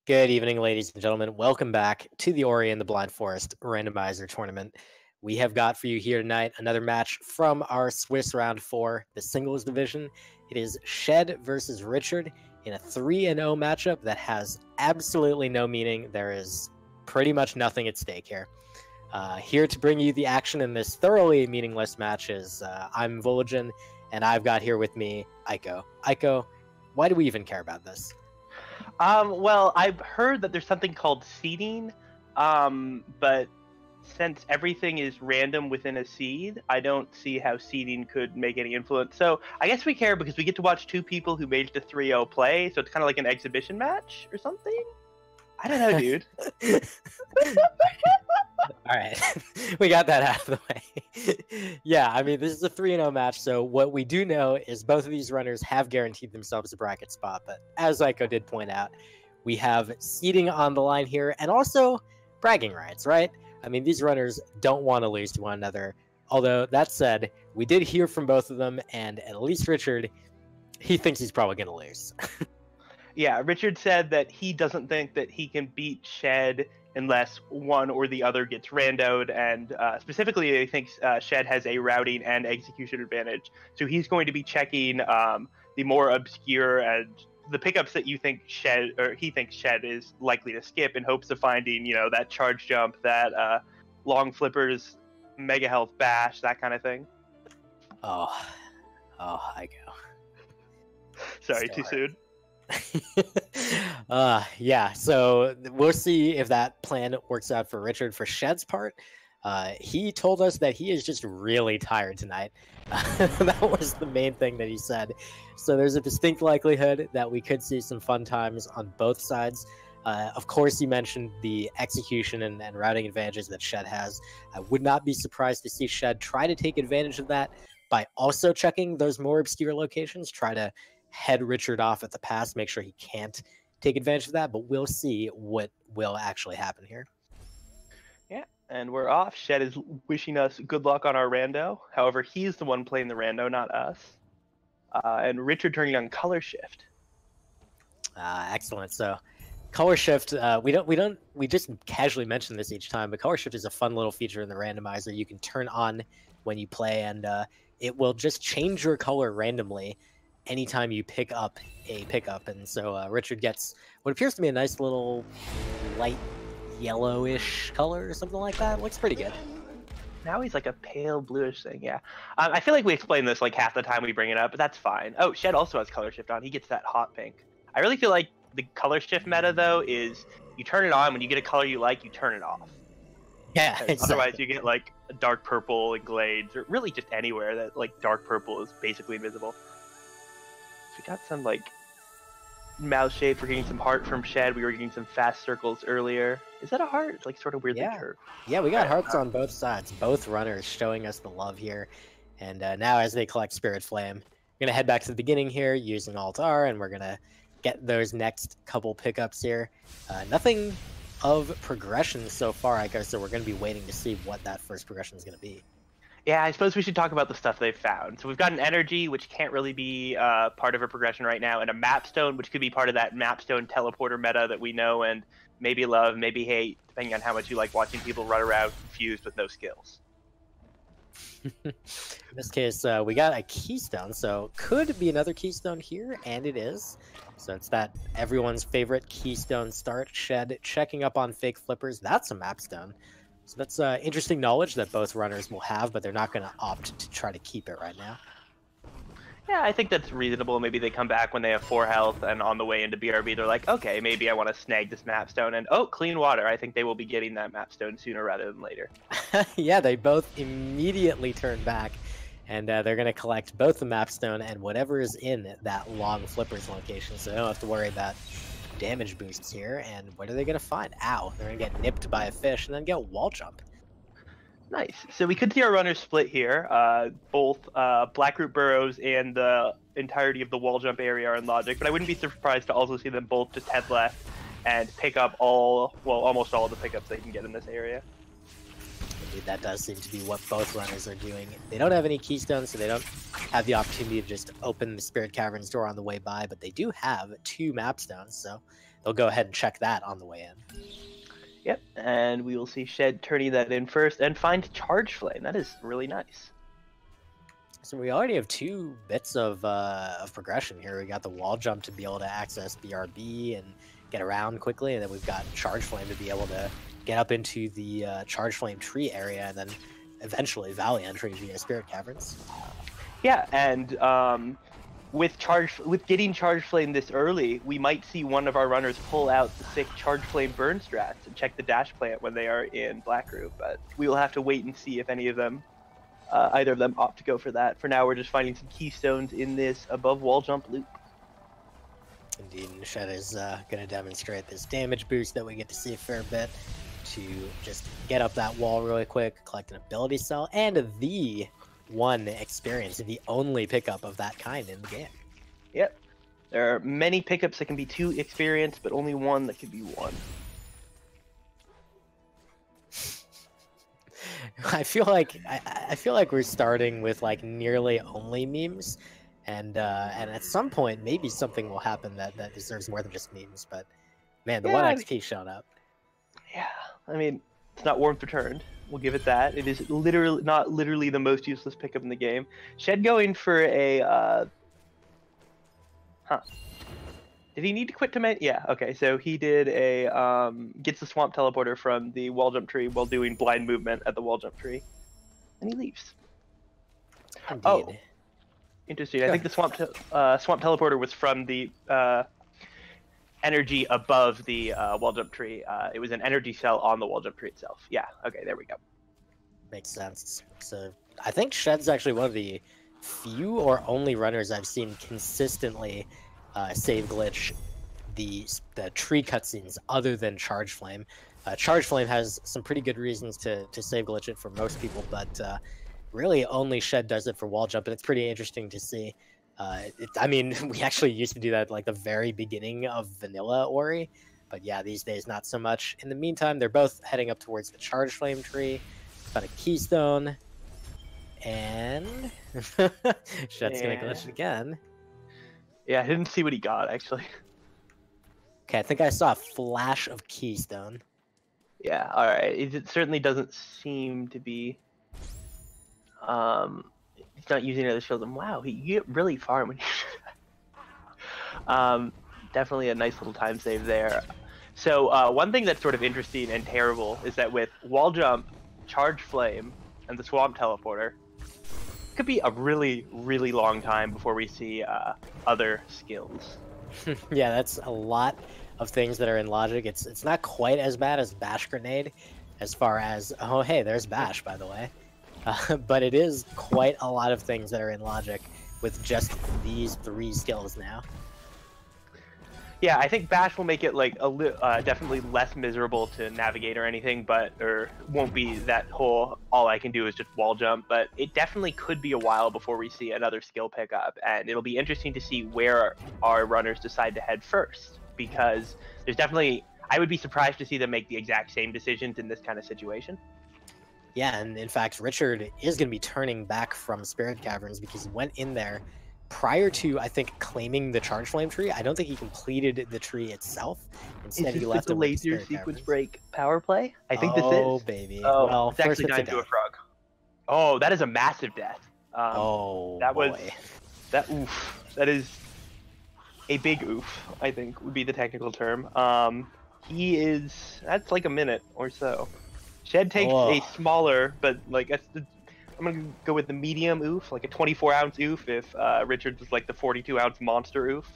Good evening, ladies and gentlemen. Welcome back to the Ori and the Blind Forest Randomizer Tournament. We have got for you here tonight another match from our Swiss Round 4, the singles division. It is Shed versus Richard in a 3-0 matchup that has absolutely no meaning. There is pretty much nothing at stake here. Here to bring you the action in this thoroughly meaningless match is I'm Volagin, and I've got here with me Aiko. Aiko, why do we even care about this? Well, I've heard that there's something called seeding, but since everything is random within a seed, I don't see how seeding could make any influence. So I guess we care because we get to watch two people who made it to 3-0 play, so it's kind of like an exhibition match or something? I don't know, dude. All right, we got that out of the way. Yeah, I mean, this is a 3-0 match, so what we do know is both of these runners have guaranteed themselves a bracket spot, but as Aiko did point out, we have seeding on the line here, and also bragging rights, right? I mean, these runners don't want to lose to one another, although, that said, we did hear from both of them, and at least Richard, he thinks he's probably going to lose. Yeah, Richard said that he doesn't think that he can beat Shed unless one or the other gets randoed, and specifically he thinks Shed has a routing and execution advantage. So he's going to be checking the more obscure and the pickups that you think Shed, or he thinks Shed is likely to skip in hopes of finding, you know, that charge jump, that long flippers, mega health bash, that kind of thing. Oh, Aiko. Sorry, too soon. Yeah, so we'll see if that plan works out for Richard. For Shed's part, he told us that he is just really tired tonight. That was the main thing that he said. So there's a distinct likelihood that we could see some fun times on both sides. Of course, he mentioned the execution and routing advantages that Shed has. I would not be surprised to see Shed try to take advantage of that by also checking those more obscure locations, try to head Richard off at the pass, make sure he can't take advantage of that, but we'll see what will actually happen here. Yeah, and we're off. Shed is wishing us good luck on our rando. However, he's the one playing the rando, not us. And Richard turning on color shift. Excellent. So color shift, we just casually mention this each time, but color shift is a fun little feature in the randomizer. You can turn on when you play, and it will just change your color randomly anytime you pick up a pickup. And so Richard gets what appears to be a nice little light yellowish color or something like that. It looks pretty good. Now he's like a pale bluish thing, yeah. I feel like we explain this like half the time we bring it up, but that's fine. Oh, Shed also has color shift on. He gets that hot pink. I really feel like the color shift meta, though, is you turn it on. When you get a color you like, you turn it off. Yeah, exactly. Otherwise you get like a dark purple and glades, or really just anywhere that like dark purple is basically invisible. We got some like mouse shape. We're getting some heart from Shed. We were getting some fast circles earlier. Is that a heart? It's like sort of weirdly curved. Yeah, we got hearts on both sides. Both runners showing us the love here. And now as they collect Spirit Flame, we're going to head back to the beginning here using Alt-R, and we're going to get those next couple pickups here. Nothing of progression so far, I guess, so we're going to be waiting to see what that first progression is going to be. Yeah, I suppose we should talk about the stuff they've found. So we've got an energy, which can't really be part of a progression right now, and a mapstone, which could be part of that mapstone teleporter meta that we know and maybe love, maybe hate, depending on how much you like watching people run around confused with no skills. In this case, we got a keystone, so could be another keystone here, and it is. So it's that everyone's favorite keystone start. Shed checking up on fake flippers. That's a mapstone. So that's interesting knowledge that both runners will have, but they're not going to opt to try to keep it right now. Yeah, I think that's reasonable. Maybe they come back when they have 4 health, and on the way into BRB, they're like, okay, maybe I want to snag this mapstone, and oh, clean water. I think they will be getting that mapstone sooner rather than later. Yeah, they both immediately turn back, and they're going to collect both the mapstone and whatever is in that long flippers location, so they don't have to worry about damage boosts here. And what are they going to find? Ow, they're going to get nipped by a fish and then get wall jump. Nice. So we could see our runners split here. Both Blackroot Burrows and the entirety of the wall jump area are in logic, but I wouldn't be surprised to also see them both just head left and pick up almost all of the pickups they can get in this area. Indeed, that does seem to be what both runners are doing. They don't have any keystones, so they don't have the opportunity to just open the Spirit Caverns door on the way by, but they do have 2 mapstones, so they'll go ahead and check that on the way in. Yep, and we will see Shed turning that in first and find Charge Flame. That is really nice. So we already have 2 bits of progression here. We got the wall jump to be able to access BRB and get around quickly, and then we've got Charge Flame to be able to get up into the Charge Flame tree area, and then eventually Valley entry via Spirit Caverns. Yeah, and with getting Charge Flame this early, we might see one of our runners pull out the sick Charge Flame burn strats and check the dash plant when they are in Black Group, but we will have to wait and see if any of them, either of them, opt to go for that. For now, we're just finding some keystones in this above wall jump loop. Indeed, and Shed is going to demonstrate this damage boost that we get to see a fair bit to just get up that wall really quick, collect an ability cell, and the 1 experience, the only pickup of that kind in the game. Yep. There are many pickups that can be 2 experience, but only 1 that can be 1. I feel like we're starting with like nearly only memes, and at some point maybe something will happen that deserves more than just memes. But man, the 1 XP showed up. Yeah, I mean, it's not Warmth Returned. We'll give it that. It is not literally the most useless pickup in the game. Shed going for a Did he need to quit to make? Yeah, okay, so he did a, gets the Swamp Teleporter from the wall jump tree while doing blind movement at the wall jump tree. And he leaves. Indeed. Oh, interesting. I think the Swamp Teleporter was from the energy above the wall jump tree. It was an energy cell on the wall jump tree itself. Yeah, okay, there we go. Makes sense. So I think Shed's actually one of the few or only runners I've seen consistently save glitch the tree cutscenes other than Charge Flame. Charge Flame has some pretty good reasons to save glitch it for most people, but really only Shed does it for wall jump, and it's pretty interesting to see. I mean, we actually used to do that at, like, the very beginning of vanilla Ori, but yeah, these days not so much. In the meantime, they're both heading up towards the Charge Flame tree. Got a keystone, and Shed's gonna glitch it again. Yeah, I didn't see what he got, actually. Okay, I think I saw a flash of keystone. Yeah, alright. It certainly doesn't seem to be... he's not using another shield. And wow, you get really far when you... definitely a nice little time save there. So one thing that's sort of interesting and terrible is that with wall jump, Charge Flame, and the Swamp Teleporter, it could be a really, really long time before we see other skills. Yeah, that's a lot of things that are in logic. It's not quite as bad as Bash Grenade, as far as, oh hey, there's Bash, by the way. But it is quite a lot of things that are in logic with just these 3 skills now. Yeah, I think Bash will make it like definitely less miserable to navigate or anything, or won't be that whole all I can do is just wall jump. But it definitely could be a while before we see another skill pickup, and it'll be interesting to see where our runners decide to head first, because there's definitely, I would be surprised to see them make the exact same decisions in this kind of situation. Yeah, and in fact, Richard is going to be turning back from Spirit Caverns because he went in there prior to, I think, claiming the Charge Flame tree. I don't think he completed the tree itself. Instead, he left the laser sequence break power play. I think this is. Oh, baby. Oh, well, it's actually dying to a frog. Oh, that is a massive death. That is a big oof, I think would be the technical term. That's like a minute or so. Shed takes a smaller, but like I'm gonna go with the medium oof, like a 24-ounce oof, if Richard was like the 42-ounce monster oof.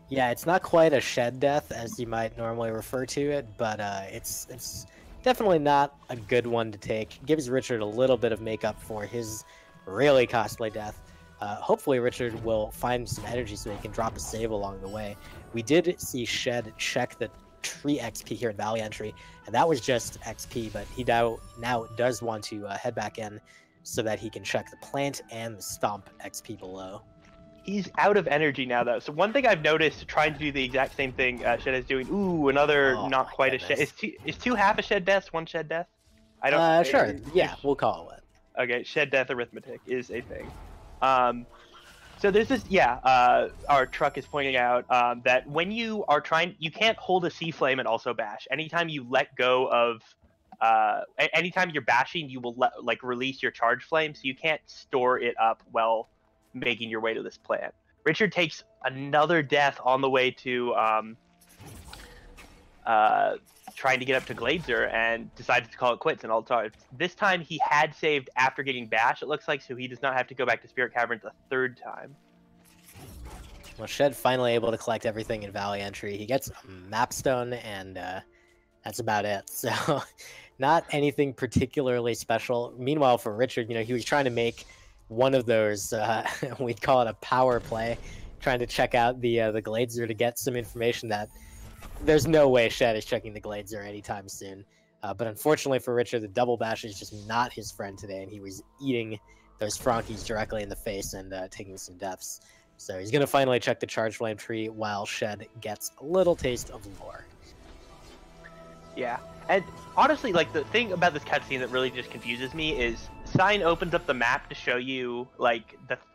Yeah, it's not quite a Shed death as you might normally refer to it, but it's definitely not a good one to take. Gives Richard a little bit of makeup for his really costly death. Hopefully Richard will find some energy so he can drop a save along the way. We did see Shed check the tree XP here in Valley Entry, and that was just XP, but he now does want to head back in so that he can check the plant and the stomp XP below. He's out of energy now, though. So one thing I've noticed, trying to do the exact same thing Shed is doing. Ooh, another not quite a Shed. Is 2 half a Shed death, 1 Shed death? I don't. Sure. Yeah, we'll call it. Okay, Shed death arithmetic is a thing. So there's this, our truck is pointing out that when you are trying, you can't hold a C flame and also bash. Anytime you let go of, anytime you're bashing, you will release your charge flame, so you can't store it up while making your way to this plant. Richard takes another death on the way to trying to get up to gNdrahciR and decided to call it quits and all time. This time he had saved after getting bashed, it looks like, so he does not have to go back to Spirit Caverns a third time. Well, Shed finally able to collect everything in Valley Entry. He gets a mapstone, and that's about it. So not anything particularly special. Meanwhile, for Richard, he was trying to make one of those, we'd call it a power play, trying to check out the gNdrahciR to get some information that there's no way Shed is checking the gNdrahciR anytime soon. But unfortunately for Richard, the double bash is just not his friend today, and he was eating those Frankies directly in the face and taking some deaths. So he's going to finally check the Charge Flame tree while Shed gets a little taste of lore. Yeah, and honestly, the thing about this cutscene that really just confuses me is Sign opens up the map to show you,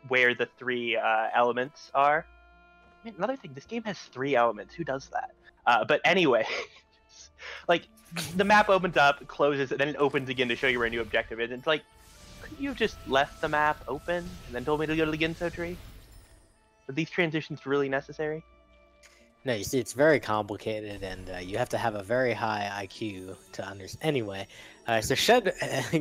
where the 3 elements are. I mean, another thing, this game has 3 elements. Who does that? But anyway, the map opens up, closes, and then it opens again to show you where a new objective is. And it's couldn't you have just left the map open and then told me to go to the gNdrahciR tree? Are these transitions really necessary? No, you see, it's very complicated, and you have to have a very high IQ to understand. Anyway, so Shed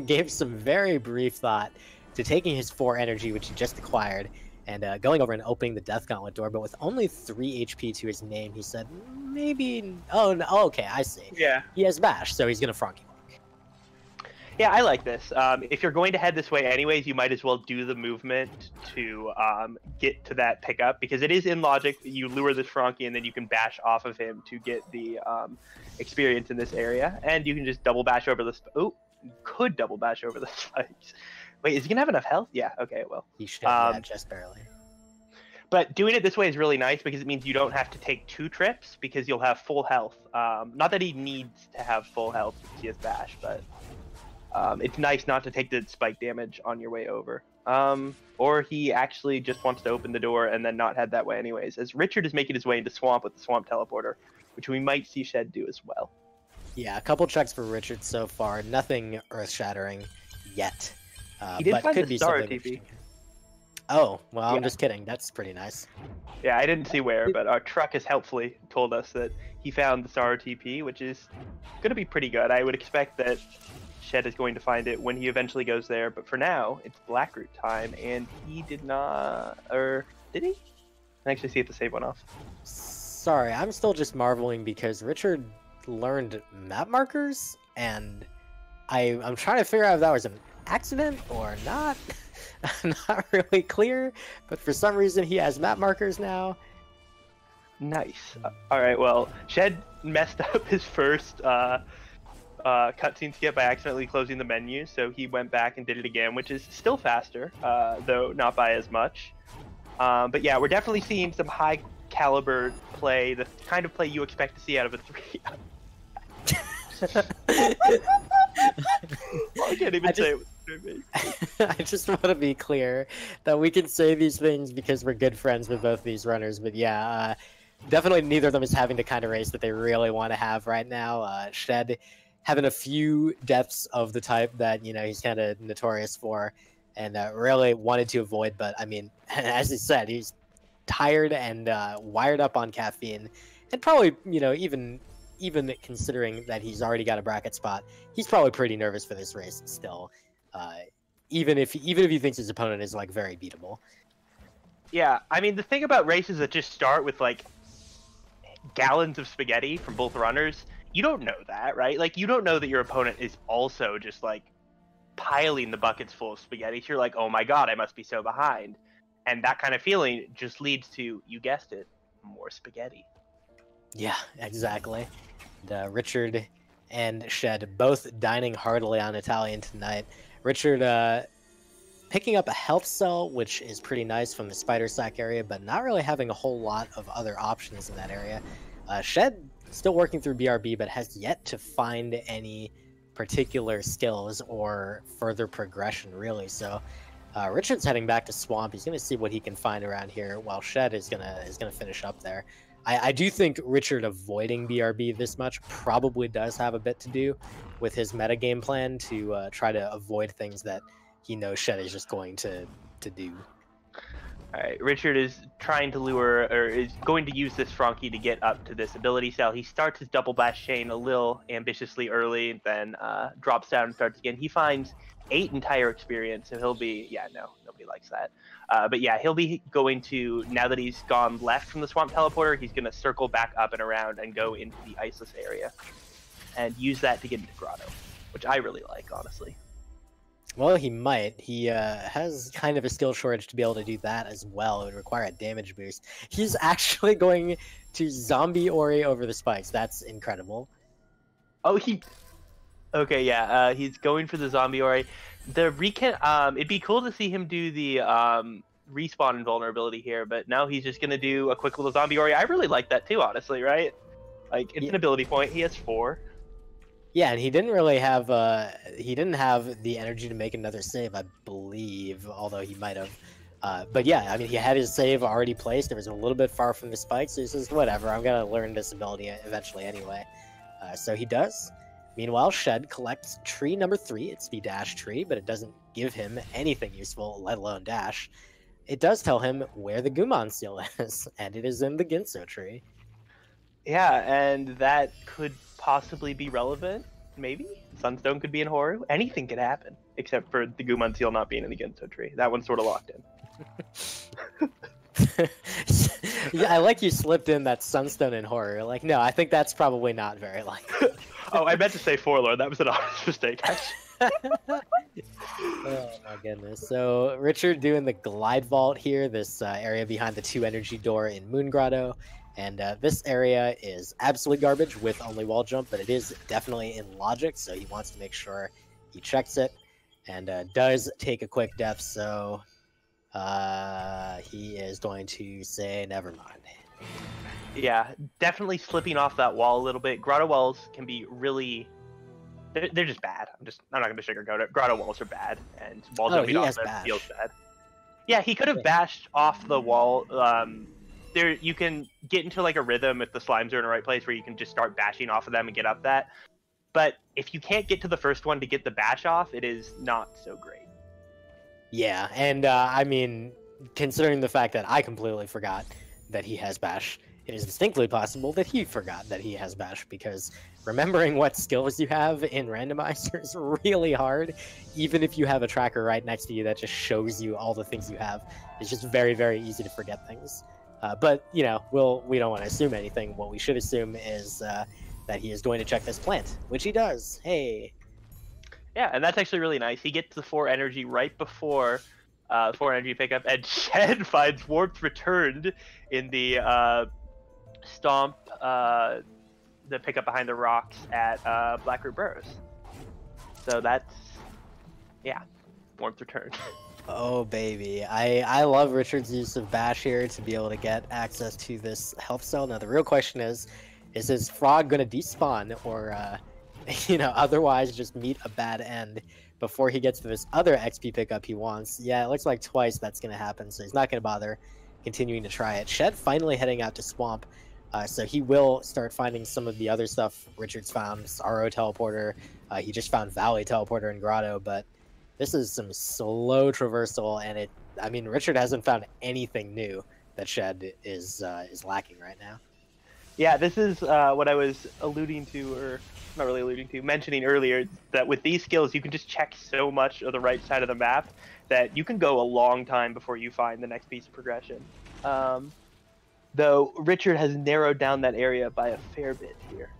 gave some very brief thought to taking his 4 energy, which he just acquired, and going over and opening the Death Gauntlet door, but with only 3 HP to his name, he said, maybe... Oh, no, okay, I see. Yeah. He has Bash, so he's going to Frankie Walk. Yeah, I like this. If you're going to head this way anyways, you might as well do the movement to get to that pickup, because it is in logic. You lure this Frankie, and then you can bash off of him to get the experience in this area, and you can just double bash over the... Oh, you could double bash over the spikes. Wait, is he gonna have enough health? Yeah, okay, well. He should, yeah, just barely. But doing it this way is really nice because it means you don't have to take 2 trips because you'll have full health. Not that he needs to have full health because he has bash, but it's nice not to take the spike damage on your way over. Or he actually just wants to open the door and then not head that way anyways, as Richard is making his way into Swamp with the Swamp Teleporter, which we might see Shed do as well. Yeah, a couple checks for Richard so far. Nothing earth-shattering yet. He did but find could the be star something TP. Oh, well, Yeah. I'm just kidding. That's pretty nice. Yeah, I didn't see where, but our truck has helpfully told us that he found the star TP, which is going to be pretty good. I would expect that Shed is going to find it when he eventually goes there, but for now, it's Blackroot time, and he did not... Or did he? I can actually see if the save went off. Sorry, I'm still just marveling because Richard learned map markers, and I'm trying to figure out if that was an accident or not. I'm not really clear, but for some reason he has map markers now. Nice. All right, well, Shed messed up his first cutscene skip by accidentally closing the menu, so he went back and did it again, which is still faster, though not by as much. But yeah, we're definitely seeing some high caliber play, the kind of play you expect to see out of a 3. I can't even say it. I just want to be clear that we can say these things because we're good friends with both these runners, but yeah, definitely neither of them is having the kind of race that they really want to have right now. Shed having a few deaths of the type that, he's kind of notorious for and really wanted to avoid, but I mean, as he said, he's tired and wired up on caffeine, and probably, even considering that he's already got a bracket spot, he's probably pretty nervous for this race still. Even if he thinks his opponent is very beatable. Yeah, I mean, the thing about races that just start with gallons of spaghetti from both runners, you don't know that, right? You don't know that your opponent is also just piling the buckets full of spaghetti. So you're oh my god, I must be so behind, and that kind of feeling just leads to, you guessed it, more spaghetti. Yeah, exactly. And, Richard and Shed both dining heartily on Italian tonight. Richard picking up a health cell, which is pretty nice from the spider sack area, but not really having a whole lot of other options in that area. Shed still working through BRB, but has yet to find any particular skills or further progression, really. So Richard's heading back to Swamp. He's going to see what he can find around here, while Shed is gonna finish up there. I do think Richard avoiding BRB this much probably does have a bit to do with his metagame plan to try to avoid things that he knows Shed is just going to do. All right, Richard is trying to lure, or is going to use this Frankie to get up to this ability cell. He starts his double bash chain a little ambitiously early, then drops down and starts again. He finds 8 entire experience, so he'll be, yeah, no, nobody likes that. But yeah, he'll be going to, now that he's gone left from the Swamp Teleporter, he's going to circle back up and around and go into the Iceless area and use that to get into Grotto, which I really like, honestly. Well, he might. He has kind of a skill shortage to be able to do that as well. It would require a damage boost. He's actually going to zombie Ori over the spikes. That's incredible. Oh, okay, yeah, he's going for the zombie Ori. The it'd be cool to see him do the respawn invulnerability here, but now he's just gonna do a quick little zombie Ori. I really like that too, honestly, right? Like, it's an ability point. He has 4. Yeah, and he didn't really have he didn't have the energy to make another save, I believe, although he might have. But yeah, I mean, he had his save already placed. It was a little bit far from the spike, so he says, whatever, I'm gonna learn this ability eventually anyway. So he does. Meanwhile, Shed collects tree number 3. It's the dash tree, but it doesn't give him anything useful, let alone dash. It does tell him where the Gumon seal is, and it is in the Ginso tree. Yeah, and that could possibly be relevant, maybe? Sunstone could be in Horu. Anything could happen, except for the Gumon seal not being in the Ginso tree. That one's sort of locked in. Yeah, I like you slipped in that Sunstone in Horu. Like, no, I think that's probably not very likely. Oh, I meant to say Forlorn. That was an honest mistake, actually. Oh my goodness. So Richard doing the glide vault here, this area behind the 2 energy door in Moon Grotto. And this area is absolute garbage with only wall jump, but it is definitely in logic, so he wants to make sure he checks it, and does take a quick death, so he is going to say never mind. Yeah, definitely slipping off that wall a little bit. Grotto walls can be really... They're just bad. I'm not going to sugarcoat it. Grotto walls are bad, and wall jumping off them feels bad. Yeah, he could have bashed off the wall. There, you can get into like a rhythm if the slimes are in the right place where you can just start bashing off of them and get up that. But if you can't get to the first one to get the bash off, it is not so great. Yeah, and I mean, considering the fact that I completely forgot that he has bash, it is distinctly possible that he forgot that he has bash, because remembering what skills you have in Randomizer is really hard. Even if you have a tracker right next to you that just shows you all the things you have, it's just very, very easy to forget things. But, you know, we don't want to assume anything. What we should assume is that he is going to check this plant, which he does. Hey. Yeah, and that's actually really nice. He gets the 4 energy right before 4 energy pickup, and Shed finds Warmth returned in the Stomp, the pickup behind the rocks at Blackroot Burrows. So that's, yeah, Warmth returned. Oh, baby. I love Richard's use of bash here to be able to get access to this health cell. Now, the real question is his frog going to despawn or, you know, otherwise just meet a bad end before he gets to this other XP pickup he wants? Yeah, it looks like twice that's going to happen, so he's not going to bother continuing to try it. Shed finally heading out to Swamp, so he will start finding some of the other stuff Richard's found. Sorrow Teleporter, he just found Valley Teleporter in Grotto, but this is some slow traversal, and I mean, Richard hasn't found anything new that Shed is lacking right now. Yeah, this is what I was alluding to, or not really alluding to, mentioning earlier, that with these skills, you can just check so much of the right side of the map that you can go a long time before you find the next piece of progression. Though Richard has narrowed down that area by a fair bit here.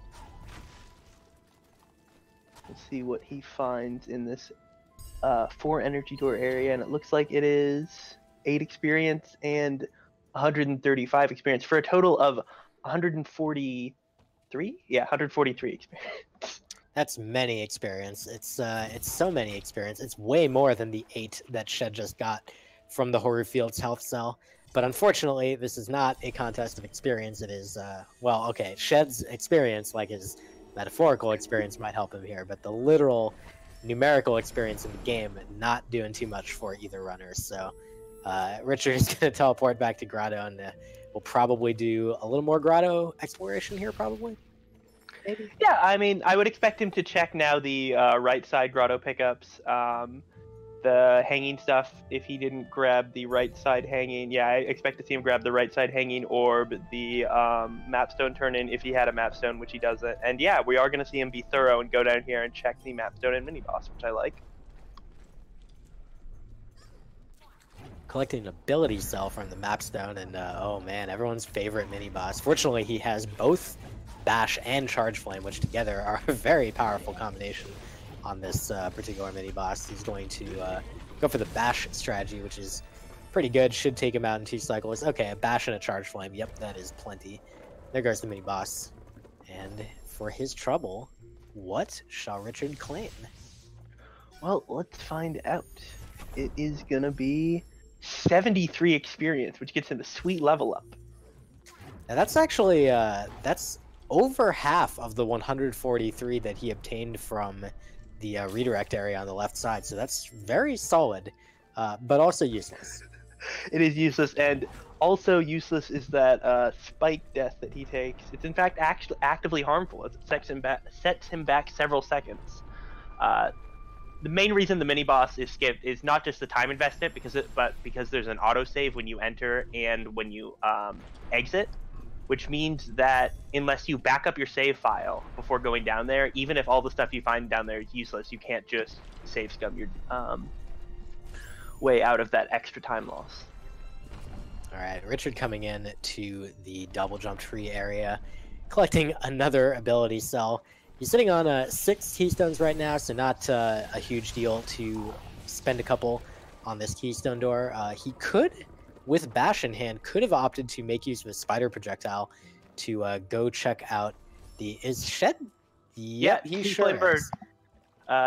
Let's see what he finds in this 4 energy door area, and it looks like it is 8 experience and 135 experience for a total of 143. Yeah, 143 experience. That's many experience. It's so many experience. It's way more than the 8 that Shed just got from the Horu Fields health cell. But unfortunately, this is not a contest of experience. It is, well, okay, Shed's experience, like his metaphorical experience, might help him here, but the literal numerical experience in the game, not doing too much for either runner. So Richard is going to teleport back to Grotto, and we'll probably do a little more Grotto exploration here, probably. Maybe. Yeah, I mean, I would expect him to check now the right side Grotto pickups. The hanging stuff, if he didn't grab the right side hanging, yeah, I expect to see him grab the right side hanging orb, the mapstone turn-in if he had a mapstone, which he doesn't. And yeah, we are going to see him be thorough and go down here and check the mapstone and mini-boss, which I like. Collecting an ability cell from the mapstone, and oh man, everyone's favorite mini-boss. Fortunately, he has both Bash and Charge Flame, which together are a very powerful combination on this particular mini-boss. He's going to go for the Bash strategy, which is pretty good. Should take him out in 2 cycles. Okay, a Bash and a Charge Flame. Yep, that is plenty. There goes the mini-boss. And for his trouble, what shall Richard claim? Well, let's find out. It is going to be 73 experience, which gets him a sweet level up. Now that's actually, that's over half of the 143 that he obtained from the redirect area on the left side, so that's very solid, but also useless. It is useless, and also useless is that spike death that he takes. It's in fact actually actively harmful, as it sets him back several seconds. The main reason the mini boss is skipped is not just the time investment, but because there's an autosave when you enter and when you exit, which means that unless you back up your save file before going down there, even if all the stuff you find down there is useless, you can't just save scum your way out of that extra time loss. All right, Richard coming in to the double jump tree area, collecting another ability cell. He's sitting on 6 keystones right now, so not a huge deal to spend a couple on this keystone door. He could, with Bash in hand, could have opted to make use of a spider projectile to go check out the... Is Shed? Yep, he sure is.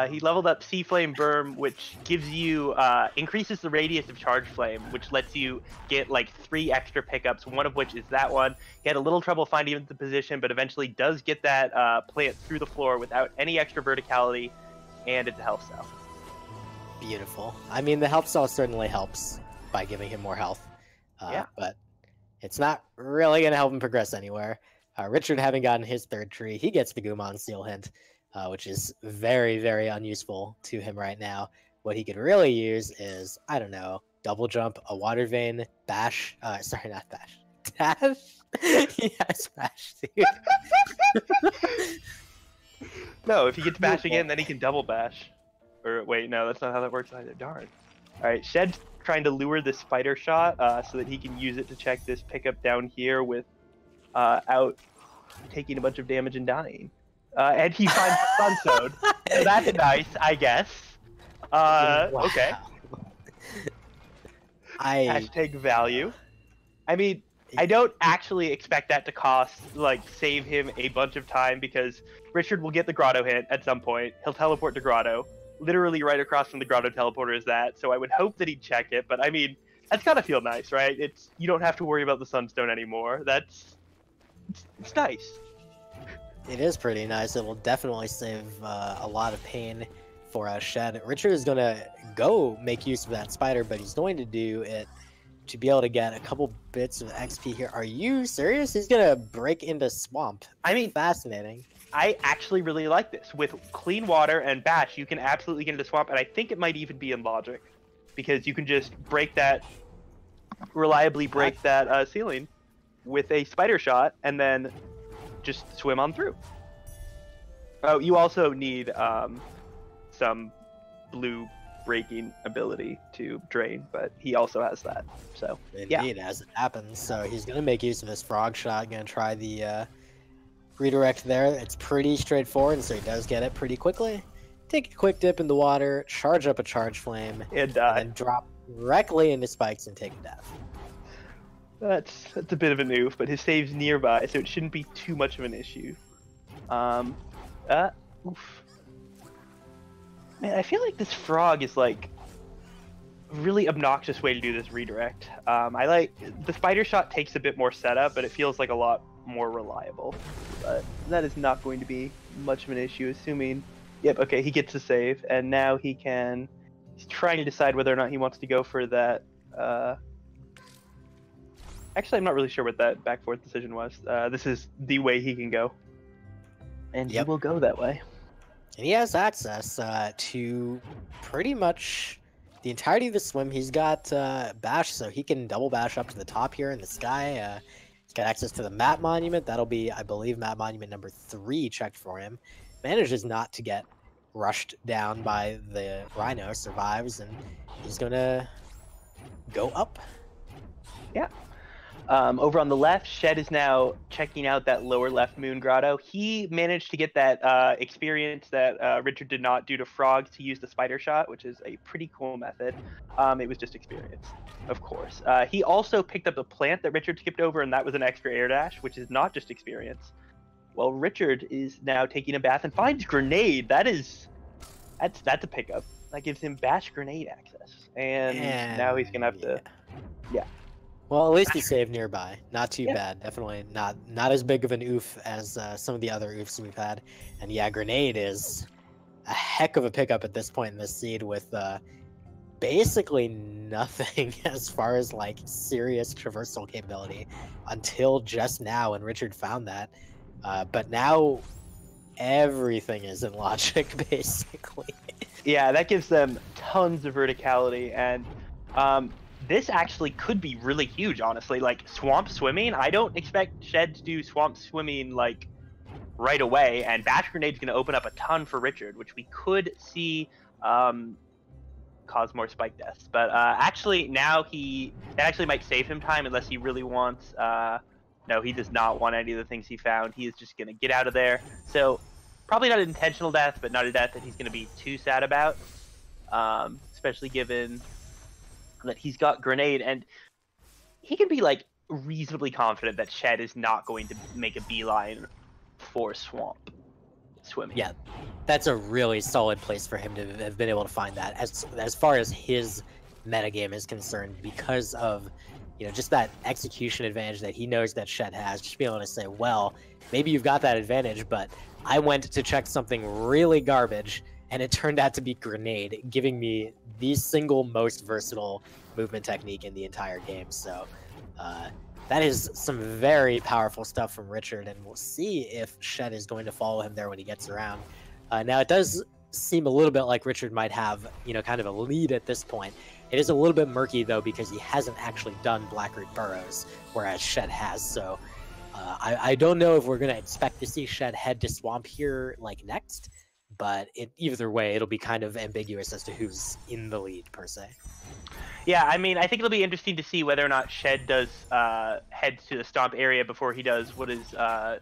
He leveled up Sea Flame Berm, which gives you increases the radius of Charge Flame, which lets you get like 3 extra pickups. One of which is that one. He had a little trouble finding the position, but eventually does get that plant through the floor without any extra verticality, and it's a health cell. Beautiful. I mean, the health cell certainly helps by giving him more health, but it's not really going to help him progress anywhere. Richard, having gotten his 3rd tree, he gets the Gumon Seal Hint, which is very, very unuseful to him right now. What he could really use is, I don't know, double jump, a water vein, bash. Sorry, not bash. Dash? He has bash, dude. No, if he gets bash again, then he can double bash. Or wait, no, that's not how that works either. Darn. All right, Shed's trying to lure this spider shot so that he can use it to check this pickup down here without taking a bunch of damage and dying. And he finds Sunstone. So that's nice, I guess. Wow. Okay. Hashtag value. I mean, I don't actually expect that to save him a bunch of time, because Richard will get the Grotto hit at some point. He'll teleport to Grotto. Literally right across from the Grotto teleporter is that. So I would hope that he'd check it, but I mean, that's gotta feel nice, right? You don't have to worry about the Sunstone anymore. It's nice. It is pretty nice. It will definitely save a lot of pain for Shed. Richard is going to go make use of that spider, but he's going to do it to be able to get a couple bits of XP here. Are you serious? He's going to break into Swamp. I mean, fascinating. I actually really like this. With Clean Water and Bash, you can absolutely get into Swamp, and I think it might even be in Logic, because you can just reliably break that ceiling with a spider shot, and then just swim on through. Oh, you also need some blue breaking ability to drain, but he also has that. So indeed, as it happens. So he's gonna make use of his frog shot. Gonna try the redirect there. It's pretty straightforward, and so he does get it pretty quickly. Take a quick dip in the water, charge up a charge flame, and then drop directly into spikes and take a death. That's a bit of a noof, but his save's nearby, so it shouldn't be too much of an issue. Oof. Man, I feel like this frog is like a really obnoxious way to do this redirect. I like the spider shot takes a bit more setup, but it feels like a lot more reliable. But that is not going to be much of an issue, assuming Yep, okay, he gets a save, and now he can... He's trying to decide whether or not he wants to go for that... Actually, I'm not really sure what that back-forth decision was. This is the way he can go. And he will go that way. And he has access to pretty much the entirety of the swim. He's got bash, so he can double bash up to the top here in the sky. He's got access to the map monument. That'll be, I believe, map monument number 3 checked for him. Manages not to get rushed down by the Rhino, survives, and he's going to go up. Yeah. Over on the left, Shed is now checking out that lower left moon grotto. He managed to get that experience that Richard did not due to frogs to use the spider shot, which is a pretty cool method. It was just experience, of course. He also picked up the plant that Richard skipped over, and that was an extra air dash, which is not just experience. Well, Richard is now taking a bath and finds grenade. That's a pickup. That gives him bash grenade access, and now he's gonna have to, yeah. Well, at least he saved nearby. Not too bad. Definitely not as big of an oof as some of the other oofs we've had. And yeah, grenade is a heck of a pickup at this point in this seed with basically nothing as far as like serious traversal capability until just now when Richard found that. But now everything is in logic basically. Yeah, that gives them tons of verticality, and this actually could be really huge, honestly. Like, swamp swimming, I don't expect Shed to do swamp swimming, like, right away, and Bash Grenade's going to open up a ton for Richard, which we could see cause more spike deaths. But actually, now that actually might save him time unless he really wants... no, he does not want any of the things he found. He is just going to get out of there. So, probably not an intentional death, but not a death that he's going to be too sad about, especially given... that he's got grenade, and he can be like reasonably confident that Shed is not going to make a beeline for swamp swimming. Yeah, that's a really solid place for him to have been able to find that as far as his metagame is concerned, because of just that execution advantage that he knows that Shed has. Just being able to say, well, maybe you've got that advantage, but I went to check something really garbage and it turned out to be grenade, giving me the single most versatile movement technique in the entire game. So that is some very powerful stuff from Richard, and we'll see if Shed is going to follow him there when he gets around. Now, it does seem a little bit like Richard might have, kind of a lead at this point. It is a little bit murky, though, because he hasn't actually done Blackroot Burrows, whereas Shed has. So I don't know if we're going to expect to see Shed head to Swamp here, like, next. But either way, it'll be kind of ambiguous as to who's in the lead, per se. Yeah, I mean, I think it'll be interesting to see whether or not Shed does heads to the Stomp area before he does what is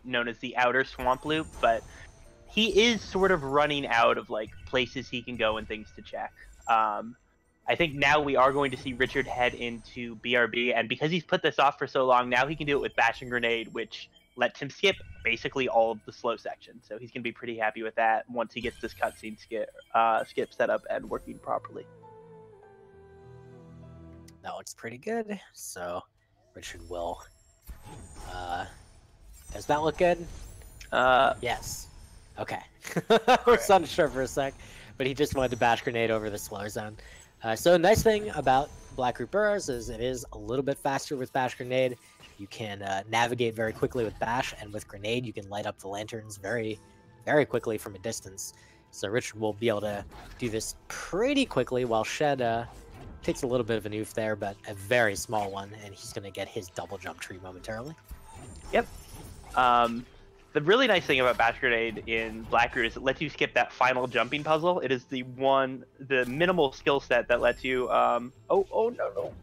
known as the Outer Swamp Loop, but he is sort of running out of, like, places he can go and things to check. I think now we are going to see Richard head into BRB, and because he's put this off for so long, now he can do it with Bash and Grenade, which lets him skip basically all of the slow section. So he's going to be pretty happy with that once he gets this cutscene skip set up and working properly. That looks pretty good. So Richard will... does that look good? Yes. Okay. I was unsure for a sec, but he just wanted to Bash Grenade over the slow zone. So a nice thing about Blackroot Burrows is it is a little bit faster with Bash Grenade. You can navigate very quickly with Bash, and with Grenade, you can light up the lanterns very, very quickly from a distance. So Richard will be able to do this pretty quickly, while Shed takes a little bit of an oof there, but a very small one, and he's going to get his double jump tree momentarily. Yep. The really nice thing about Bash Grenade in Blackroot is it lets you skip that final jumping puzzle. It is the minimal skill set that lets you... oh, no.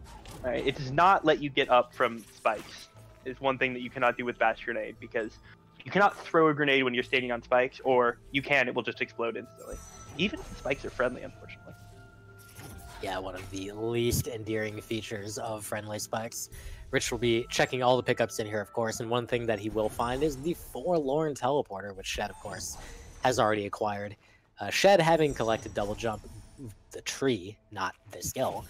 All right, it does not let you get up from spikes. It's one thing that you cannot do with Bash Grenade, because you cannot throw a grenade when you're standing on spikes, or you can, it will just explode instantly. Even if the spikes are friendly, unfortunately. Yeah, one of the least endearing features of friendly spikes. Rich will be checking all the pickups in here, of course, and one thing that he will find is the Forlorn Teleporter, which Shed, of course, has already acquired. Shed, having collected Double Jump, the tree, not the skill,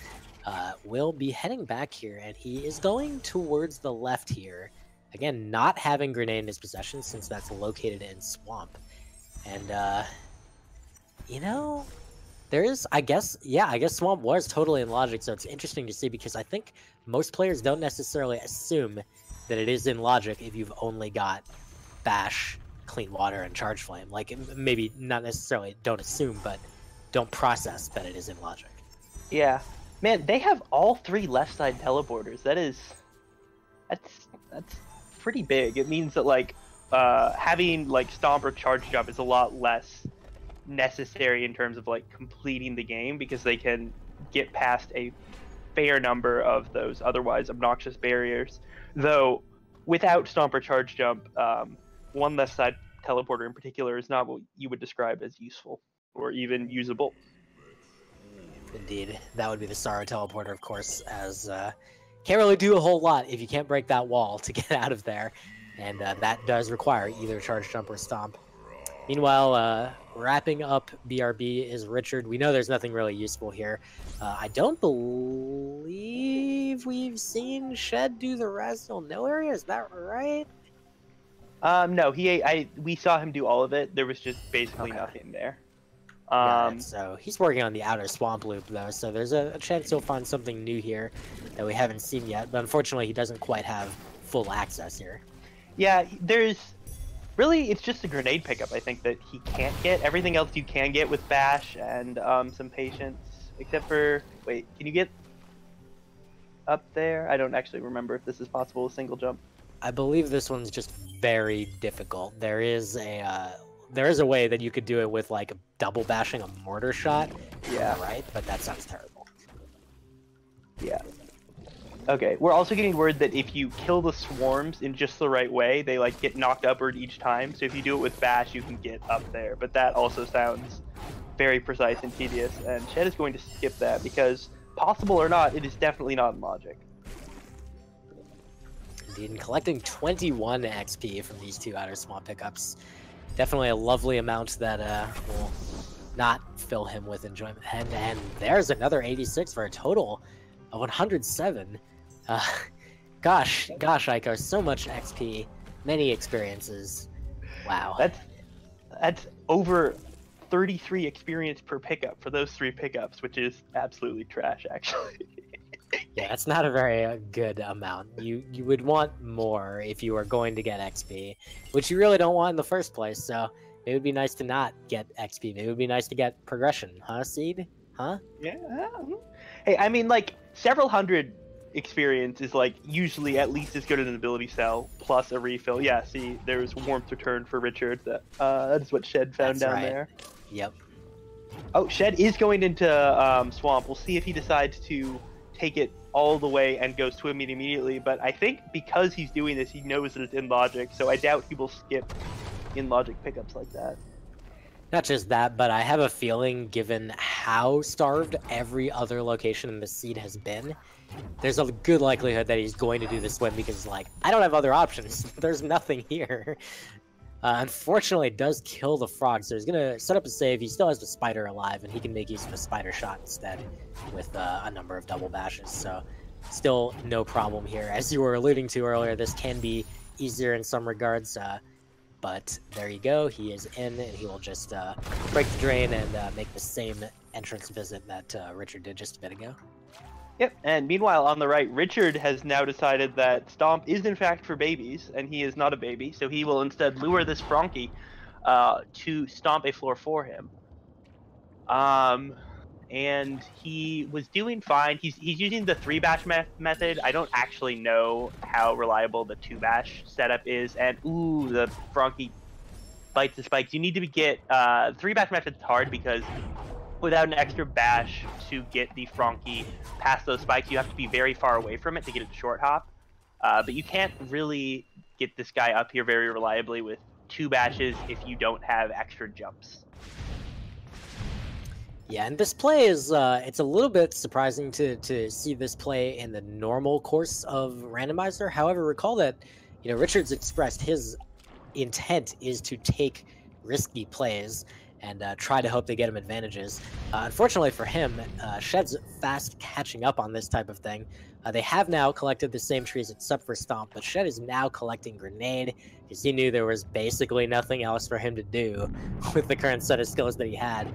will be heading back here, and he is going towards the left here. Again, not having Grenade in his possession, since that's located in Swamp. And You know, there is, I guess Swamp was totally in Logic, so it's interesting to see because I think most players don't necessarily assume that it is in Logic if you've only got Bash, Clean Water, and Charge Flame. Like, maybe not necessarily don't assume, but don't process that it is in Logic. Yeah. Man, they have all 3 left side teleporters. That's pretty big. It means that, like, having, like, Stomp or Charge Jump is a lot less necessary in terms of, like, completing the game because they can get past a fair number of those otherwise obnoxious barriers. Though, without Stomp or Charge Jump, one left side teleporter in particular is not what you would describe as useful or even usable. Indeed, that would be the Sorrow teleporter, of course, as can't really do a whole lot if you can't break that wall to get out of there, and that does require either Charge Jump or Stomp. Meanwhile, wrapping up BRB is Richard. We know there's nothing really useful here. I don't believe we've seen Shed do the Razzle No area, is that right? No, we saw him do all of it. There was just basically nothing there. So he's working on the outer swamp loop though, so there's a chance he'll find something new here that we haven't seen yet, but unfortunately he doesn't quite have full access here. Yeah, it's just a grenade pickup I think that he can't get. Everything else you can get with Bash and some patience, except for, wait, can you get up there? I don't actually remember if this is possible with single jump. I believe this one's just very difficult. There is a way that you could do it with, like, double bashing a mortar shot. Yeah. Right? But that sounds terrible. Yeah. Okay, we're also getting word that if you kill the swarms in just the right way, they, like, get knocked upward each time. So if you do it with Bash, you can get up there. But that also sounds very precise and tedious. And Shed is going to skip that because, possible or not, it is definitely not in Logic. Indeed, and collecting 21 XP from these 2 outer swamp pickups. Definitely a lovely amount that will not fill him with enjoyment. And there's another 86 for a total of 107. Gosh, Ico, so much XP, many experiences. Wow. That's over 33 experience per pickup for those 3 pickups, which is absolutely trash, actually. Yeah, that's not a very good amount. You would want more if you were going to get XP, which you really don't want in the first place, so it would be nice to not get XP. Maybe it would be nice to get progression, huh, Seed? Huh? Yeah. Hey, I mean, like, several hundred experience is, like, usually at least as good as an ability cell, plus a refill. Yeah, see, there's warmth return for Richard. That is what Shed found down there. Yep. Oh, Shed is going into Swamp. We'll see if he decides to take it all the way and goes to him immediately, but I think because he's doing this, he knows that it's in Logic, so I doubt he will skip in Logic pickups like that. Not just that, but I have a feeling, given how starved every other location in the seed has been, there's a good likelihood that he's going to do the swim because, like, I don't have other options. There's nothing here. Unfortunately, it does kill the frog, so he's going to set up a save. He still has the spider alive, and he can make use of a spider shot instead with a number of double bashes. So still no problem here. As you were alluding to earlier, this can be easier in some regards, but there you go. He is in, and he will just break the drain and make the same entrance visit that Richard did just a bit ago. Yep, and meanwhile, on the right, Richard has now decided that Stomp is in fact for babies, and he is not a baby, so he will instead lure this Frankie to stomp a floor for him. And he was doing fine. He's using the 3-bash method. I don't actually know how reliable the 2-bash setup is, and ooh, the Frankie bites the spikes. You need to get 3-bash method's hard because without an extra bash to get the Frankie past those spikes, you have to be very far away from it to get it to short hop. But you can't really get this guy up here very reliably with 2 bashes if you don't have extra jumps. Yeah, and this play is, it's a little bit surprising to see this play in the normal course of Randomizer. However, recall that, Richard's expressed his intent is to take risky plays. and try to hope they get him advantages. Unfortunately for him, Shed's fast catching up on this type of thing. They have now collected the same trees except for Stomp, but Shed is now collecting Grenade because he knew there was basically nothing else for him to do with the current set of skills that he had.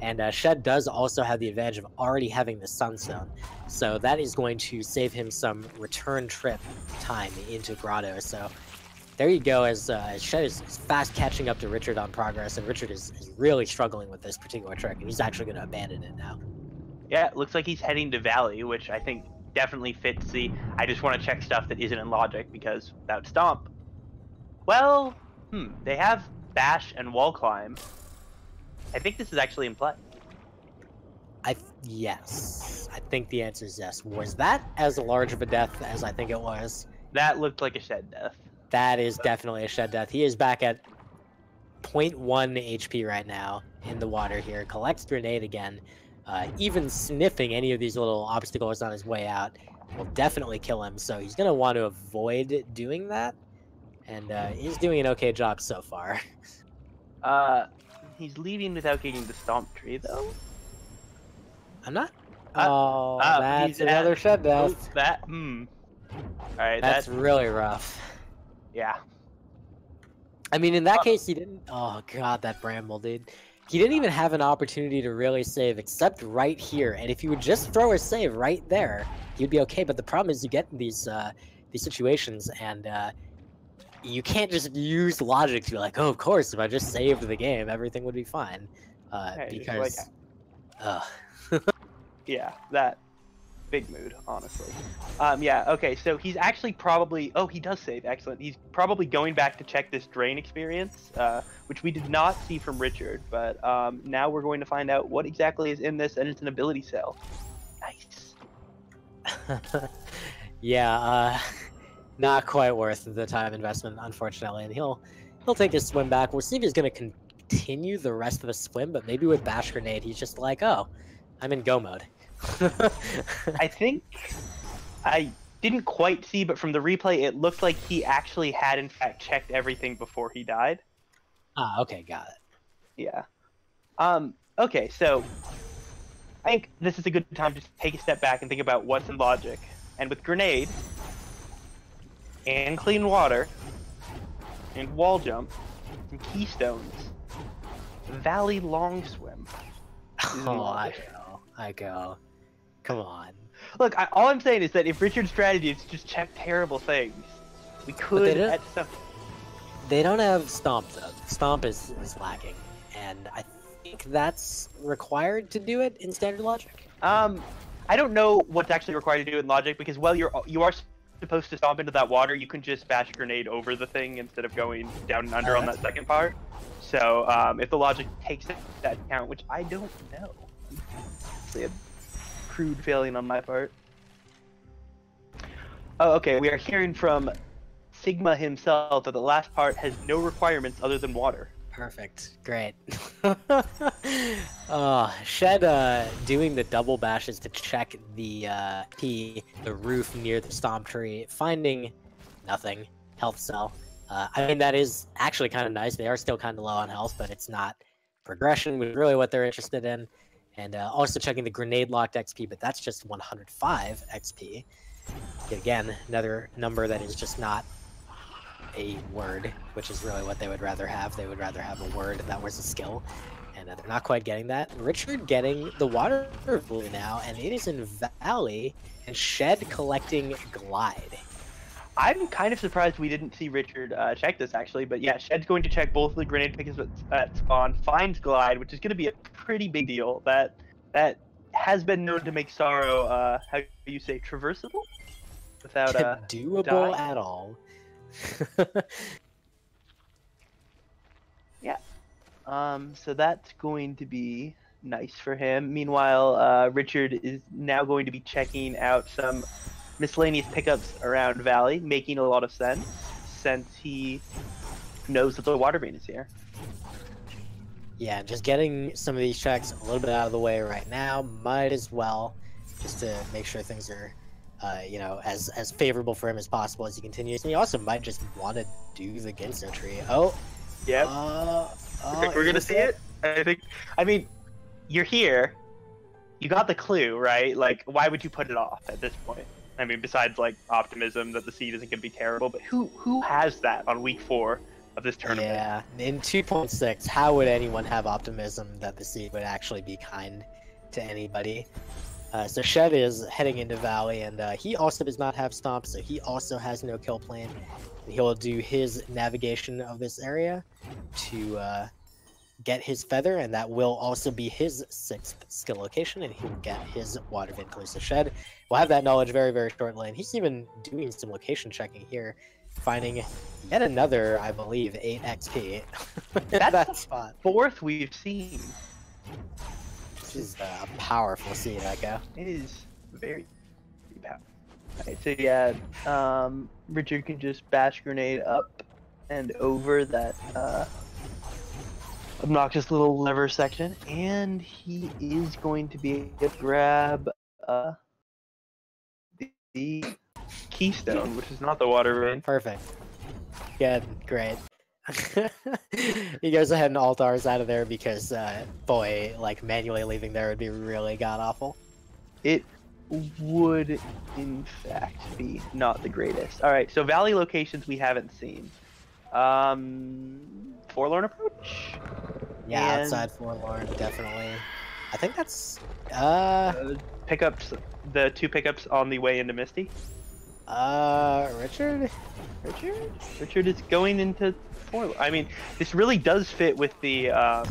And Shed does also have the advantage of already having the Sunstone, so that is going to save him some return trip time into Grotto. So there you go, as Shed is fast catching up to Richard on progress, and Richard is really struggling with this particular trick, and he's actually going to abandon it now. Yeah, it looks like he's heading to Valley, which I think definitely fits the I just want to check stuff that isn't in logic, because without Stomp, well, they have Bash and Wall Climb. I think this is actually in play. Yes. I think the answer is yes. Was that as large of a death as I think it was? That looked like a Shed death. That is definitely a Shed death. He is back at 0.1 HP right now in the water here. Collects Grenade again. Even sniffing any of these little obstacles on his way out will definitely kill him. So he's going to want to avoid doing that. And he's doing an okay job so far. He's leaving without getting the Stomp tree, though. I'm not. Oh, that's another Shed death. Alright, that's really rough. Yeah. I mean, in that case, he didn't... Oh, God, that Bramble, dude. He didn't even have an opportunity to really save, except right here. And if you would just throw a save right there, you'd be okay. But the problem is you get in these situations, and you can't just use logic to be like, oh, of course, if I just saved the game, everything would be fine. Because... yeah, that... Big mood, honestly. Yeah, okay, so he's actually probably... Oh, he does save. Excellent. He's probably going back to check this drain experience, which we did not see from Richard, but now we're going to find out what exactly is in this, and it's an ability cell. Nice. Yeah, not quite worth the time investment, unfortunately, and he'll take his swim back. We'll see if he's going to continue the rest of the swim, but maybe with Bash Grenade, he's just like, oh, I'm in go mode. I think I didn't quite see, but from the replay, it looked like he actually had, in fact, checked everything before he died. Ah, okay, got it. Yeah. Okay, so I think this is a good time to take a step back and think about what's in logic. And with Grenade, and Clean Water, and Wall Jump, and Keystones, Valley Long Swim. Oh, I go. Come on. Look, all I'm saying is that if Richard's strategy is to just check terrible things, we could at some... They don't have Stomp, though. Stomp is lacking, and I think that's required to do it in standard logic. I don't know what's actually required to do it in logic, because while you are supposed to stomp into that water, you can just Bash Grenade over the thing instead of going down and under on that second part. So if the logic takes that account, which I don't know. It's a crude failing on my part. Oh, okay, we are hearing from Sigma himself that the last part has no requirements other than water. Perfect. Great. Shed doing the double bashes to check the roof near the Stomp tree, finding nothing. Health cell. I mean, that is actually kind of nice. They are still kind of low on health, but it's not progression, which is really what they're interested in. And also checking the grenade locked XP, but that's just 105 XP. Again, another number that is just not a word, which is really what they would rather have. They would rather have a word that was a skill, and they're not quite getting that. Richard getting the water blue now, and it is in Valley, and Shed collecting Glide. I'm kind of surprised we didn't see Richard check this, actually, but yeah, Shed's going to check both of the grenade pickers at spawn, finds Glide, which is going to be a pretty big deal. That has been known to make Sorrow, how do you say, traversable? Without doable dying. At all. Yeah. So that's going to be nice for him. Meanwhile, Richard is now going to be checking out some miscellaneous pickups around Valley, making a lot of sense since he knows that the water main is here. Yeah, just getting some of these checks a little bit out of the way right now. Might as well, just to make sure things are, you know, as favorable for him as possible as he continues. And he also might just want to do the Ginso tree. Oh, yeah. We're gonna see it. I think. I mean, you're here. You got the clue, right? Like, why would you put it off at this point? I mean, besides like optimism that the seed isn't going to be terrible, but who has that on week 4 of this tournament? Yeah, in 2.6, how would anyone have optimism that the seed would actually be kind to anybody? So Shed is heading into Valley, and he also does not have Stomp, so he also has no kill plan. And he'll do his navigation of this area to get his Feather, and that will also be his 6th skill location, and he will get his Water Vein Clue. So Shed will have that knowledge very, very shortly, and he's even doing some location checking here, finding yet another, I believe, 8 XP. That's that spot. 4th we've seen. This is a powerful seed, Echo. It is very powerful. Alright, so yeah, Richard can just bash grenade up and over that obnoxious little lever section, and he is going to be able to grab the keystone, which is not the water vein. Perfect. Good, great. He goes ahead and altars out of there because, boy, like manually leaving there would be really god awful. It would, in fact, be not the greatest. All right, so Valley locations we haven't seen. Forlorn Approach. Yeah, and outside Forlorn, definitely. I think that's pickups. The 2 pickups on the way into Misty. Richard is going into Forlorn. I mean, this really does fit with the I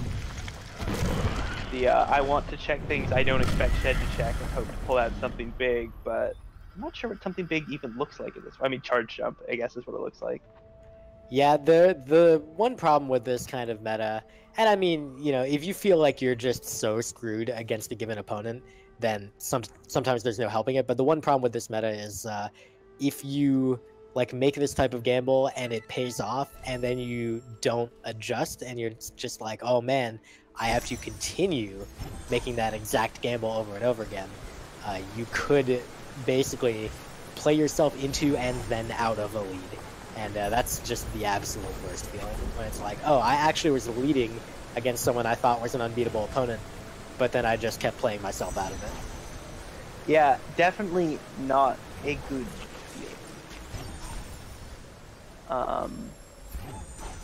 want to check things I don't expect Shed to check and hope to pull out something big, but I'm not sure what something big even looks like at this. I mean, charge jump, I guess, is what it looks like. Yeah, the one problem with this kind of meta, and I mean, you know, if you feel like you're just so screwed against a given opponent, then sometimes there's no helping it. But the one problem with this meta is if you like make this type of gamble and it pays off, and then you don't adjust, and you're just like, oh man, I have to continue making that exact gamble over and over again. You could basically play yourself into and then out of a lead. And that's just the absolute worst feeling, when it's like, oh, I actually was leading against someone I thought was an unbeatable opponent, but then I just kept playing myself out of it. Yeah, definitely not a good feeling.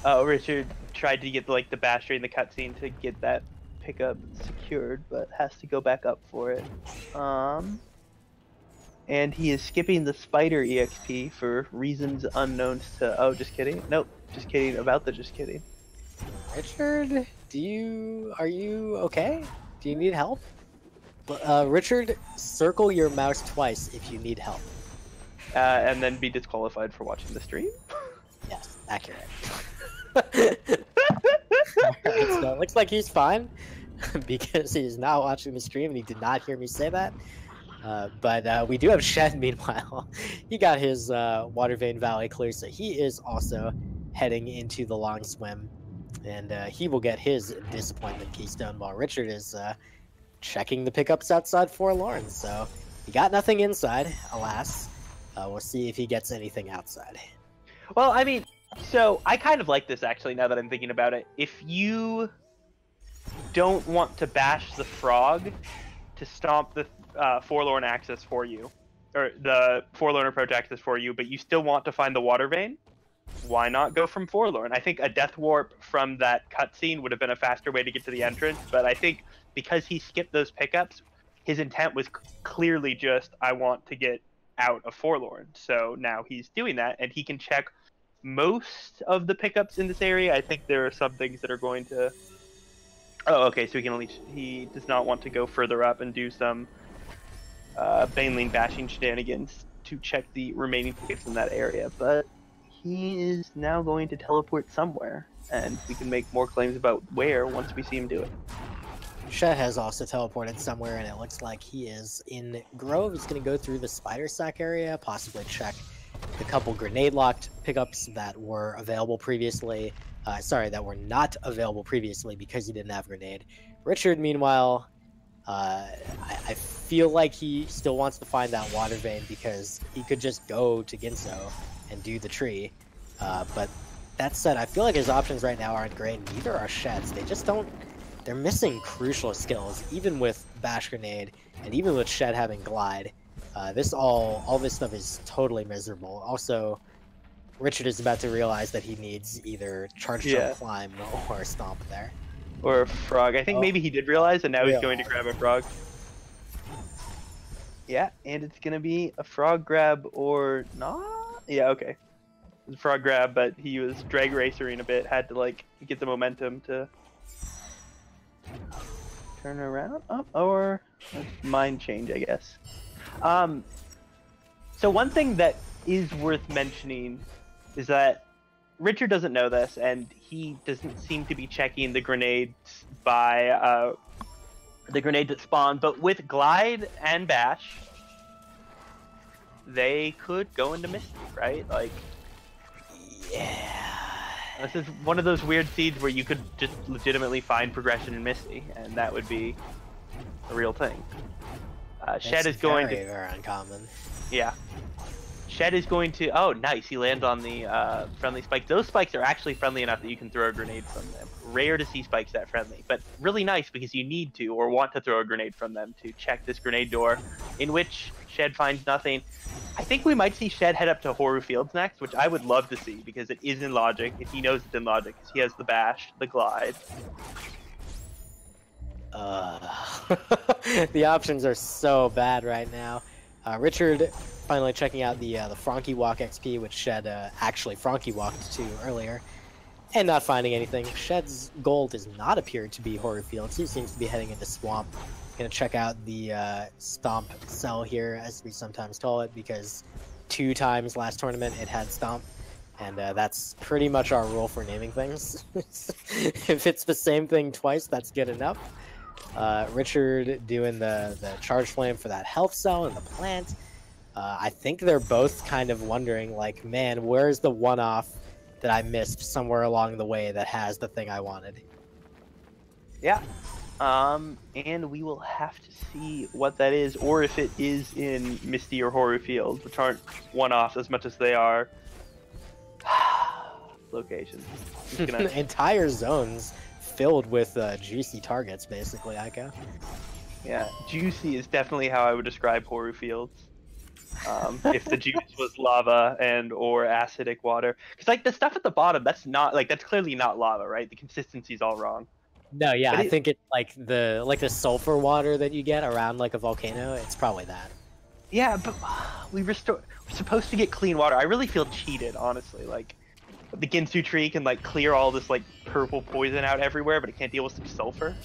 Oh, Richard tried to get like the bash during the cutscene to get that pickup secured, but has to go back up for it. And he is skipping the spider EXP for reasons unknown to... Oh, just kidding. Nope, just kidding about the just kidding. Richard, are you okay? Do you need help? Richard, circle your mouse twice if you need help. And then be disqualified for watching the stream? Yes, accurate. Alright, so it looks like he's fine, because he's not watching the stream and he did not hear me say that. But we do have Shed, meanwhile. He got his Water Vein Valley clear, so he is also heading into the long swim. And he will get his Disappointment Keystone, while Richard is checking the pickups outside Forlorn. So he got nothing inside, alas. We'll see if he gets anything outside. Well, I mean, so I kind of like this, actually, now that I'm thinking about it. If you don't want to bash the frog to stomp the Forlorn access for you, or the Forlorn approach access for you, but you still want to find the water vein, why not go from Forlorn? I think a death warp from that cutscene would have been a faster way to get to the entrance, but I think because he skipped those pickups, his intent was clearly just, I want to get out of Forlorn. So now he's doing that, and he can check most of the pickups in this area. I think there are some things that are going to... Oh, okay, so he does not want to go further up and do some Baneling bashing shenanigans to check the remaining pickups in that area, but he is now going to teleport somewhere, and we can make more claims about where once we see him do it. Shed has also teleported somewhere, and it looks like he is in Grove. He's going to go through the Spider Sack area, possibly check the couple grenade-locked pickups that were available previously. That were not available previously because he didn't have grenade. Richard, meanwhile, I feel like he still wants to find that water vein because he could just go to Ginso and do the tree. But that said, I feel like his options right now aren't great, and neither are Shed's. They're they're missing crucial skills, even with Bash Grenade, and even with Shed having Glide. All this stuff is totally miserable. Also, Richard is about to realize that he needs either Charge Jump Climb or Stomp there. Or a Frog. I think maybe he did realize, and now he's going to grab a Frog. Yeah, and it's going to be a Frog grab or not? Yeah, okay. It was a Frog grab, but he was drag racering a bit, had to like get the momentum to turn around or mind change, I guess. So one thing that is worth mentioning is that Richard doesn't know this, and he doesn't seem to be checking the grenades by the grenades that spawn, but with Glide and Bash, they could go into Misty, right? Like, yeah. This is one of those weird seeds where you could just legitimately find progression in Misty, and that would be a real thing. Shed is going to... very uncommon. Yeah. Shed is going to... Oh, nice. He lands on the friendly spike. Those spikes are actually friendly enough that you can throw a grenade from them. Rare to see spikes that friendly, but really nice because you need to or want to throw a grenade from them to check this grenade door, in which Shed finds nothing. I think we might see Shed head up to Horu Fields next, which I would love to see because it is in logic. If he knows it's in logic, because he has the Bash, the Glide. The options are so bad right now. Richard finally checking out the Frankie Walk XP, which Shed actually Frankie walked to earlier, and not finding anything. Shed's goal does not appear to be Horu Fields. He seems to be heading into Swamp. Gonna check out the Stomp cell here, as we sometimes call it, because 2 times last tournament it had Stomp, and that's pretty much our rule for naming things. If it's the same thing twice, that's good enough. Richard doing the Charge Flame for that health cell and the plant. I think they're both kind of wondering, like, man, where's the one-off that I missed somewhere along the way that has the thing I wanted? Yeah. And we will have to see what that is, or if it is in Misty or Horu Fields, which aren't one-offs as much as they are locations. Entire zones filled with juicy targets, basically, Aika. Yeah, juicy is definitely how I would describe Horu Fields. If the juice was lava and or acidic water, because like the stuff at the bottom, that's clearly not lava, right? The consistency's all wrong. No, yeah, I think it's like the sulfur water that you get around like a volcano. It's probably that. Yeah, but we're supposed to get clean water. I really feel cheated, honestly. Like the Ginsu tree can like clear all this like purple poison out everywhere, but it can't deal with some sulfur.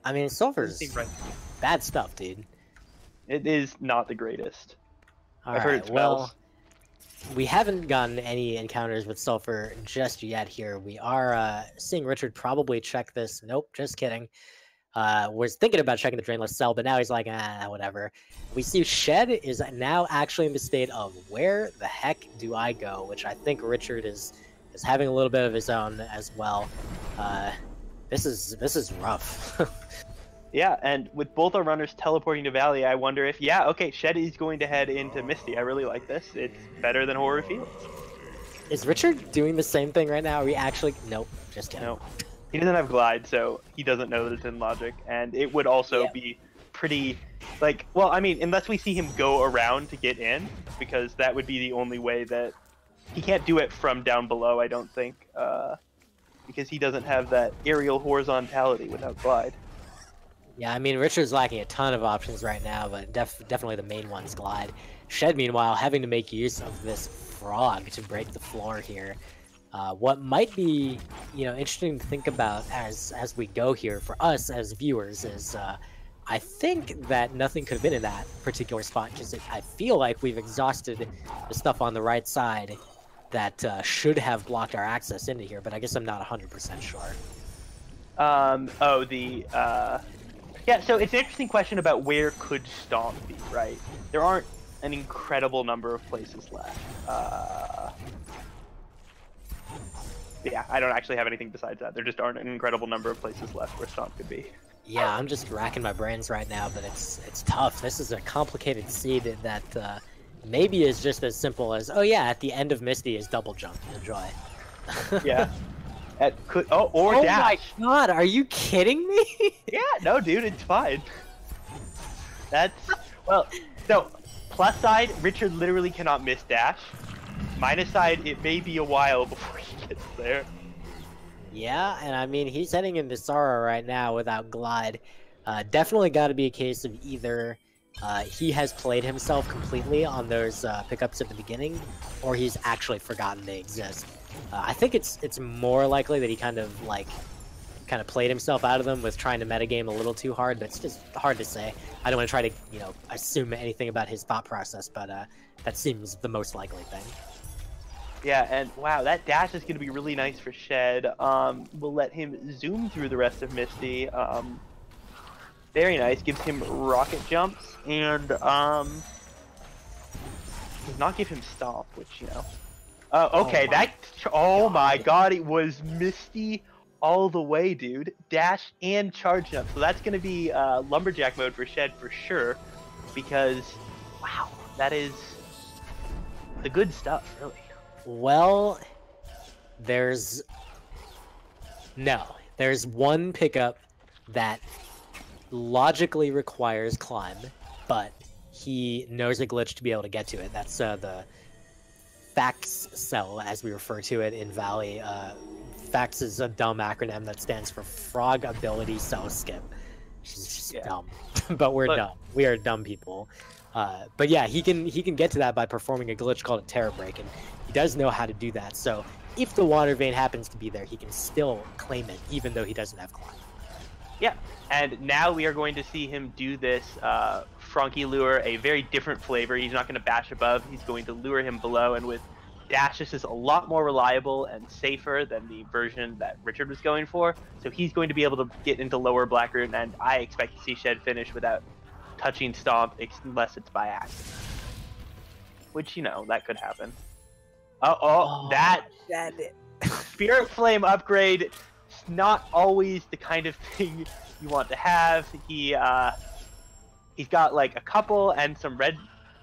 I mean, sulfur's bad stuff, dude. It is not the greatest. I've heard it smells. Well, we haven't gotten any encounters with sulfur just yet here. We are seeing Richard probably check this. Nope, just kidding. Was thinking about checking the drainless cell, but now he's like, whatever. We see Shed is now actually in the state of where the heck do I go? Which I think Richard is having a little bit of his own as well. This is rough. Yeah, and with both our runners teleporting to Valley, I wonder if, Shed is going to head into Misty. I really like this. It's better than Horu Fields. Is Richard doing the same thing right now? Are we actually... Nope, just kidding. No. He doesn't have Glide, so he doesn't know that it's in logic. And it would also be pretty... Like, well, I mean, unless we see him go around to get in, because that would be the only way that... He can't do it from down below, I don't think, because he doesn't have that aerial horizontality without Glide. Yeah, I mean, Richard's lacking a ton of options right now, but definitely the main one's Glide. Shed, meanwhile, having to make use of this frog to break the floor here. What might be, interesting to think about as we go here for us as viewers is, I think that nothing could have been in that particular spot, because I feel like we've exhausted the stuff on the right side that should have blocked our access into here, but I guess I'm not 100% sure. Yeah, so it's an interesting question about where could Stomp be, right? There aren't an incredible number of places left. Yeah, I don't actually have anything besides that. There just aren't an incredible number of places left where Stomp could be. Yeah, I'm just racking my brains right now, but it's tough. This is a complicated seed that maybe is just as simple as, oh yeah, at the end of Misty is double jump. Enjoy. Yeah. Or Oh dash. my god, are you kidding me? Yeah, no, dude, it's fine. That's well. So plus side, Richard literally cannot miss dash. Minus side, it may be a while before he gets there. Yeah, and I mean, he's heading into Sara right now without Glide. Definitely got to be a case of either he has played himself completely on those pickups at the beginning, or he's actually forgotten they exist. I think it's more likely that he kind of played himself out of them with trying to metagame a little too hard, but it's just hard to say. I don't want to try to, assume anything about his thought process, but that seems the most likely thing. Yeah, and wow, that dash is going to be really nice for Shed. We'll let him zoom through the rest of Misty. Very nice. Gives him rocket jumps, and does not give him stomp, which, okay, oh my god, it was Misty all the way, dude. Dash and charge jump. So that's going to be Lumberjack mode for Shed for sure, because, wow, that is the good stuff, really. Well, there's one pickup that logically requires climb, but he knows a glitch to be able to get to it. That's the Fax cell, as we refer to it in Valley. Fax is a dumb acronym that stands for Frog Ability Cell Skip. It's just dumb, but we're dumb. We are dumb people. But yeah, he can get to that by performing a glitch called a Terror Break, and he does know how to do that. So if the water vein happens to be there, he can still claim it, even though he doesn't have climb. Yeah, and now we are going to see him do this Frankie lure, a very different flavor. He's not going to bash above, he's going to lure him below, and with dash, this is a lot more reliable and safer than the version that Richard was going for. So he's going to be able to get into lower black root, and I expect to see Shed finish without touching stomp, unless it's by accident. Which, that could happen. That Spirit Flame upgrade, not always the kind of thing you want to have. He's got like a couple and some red,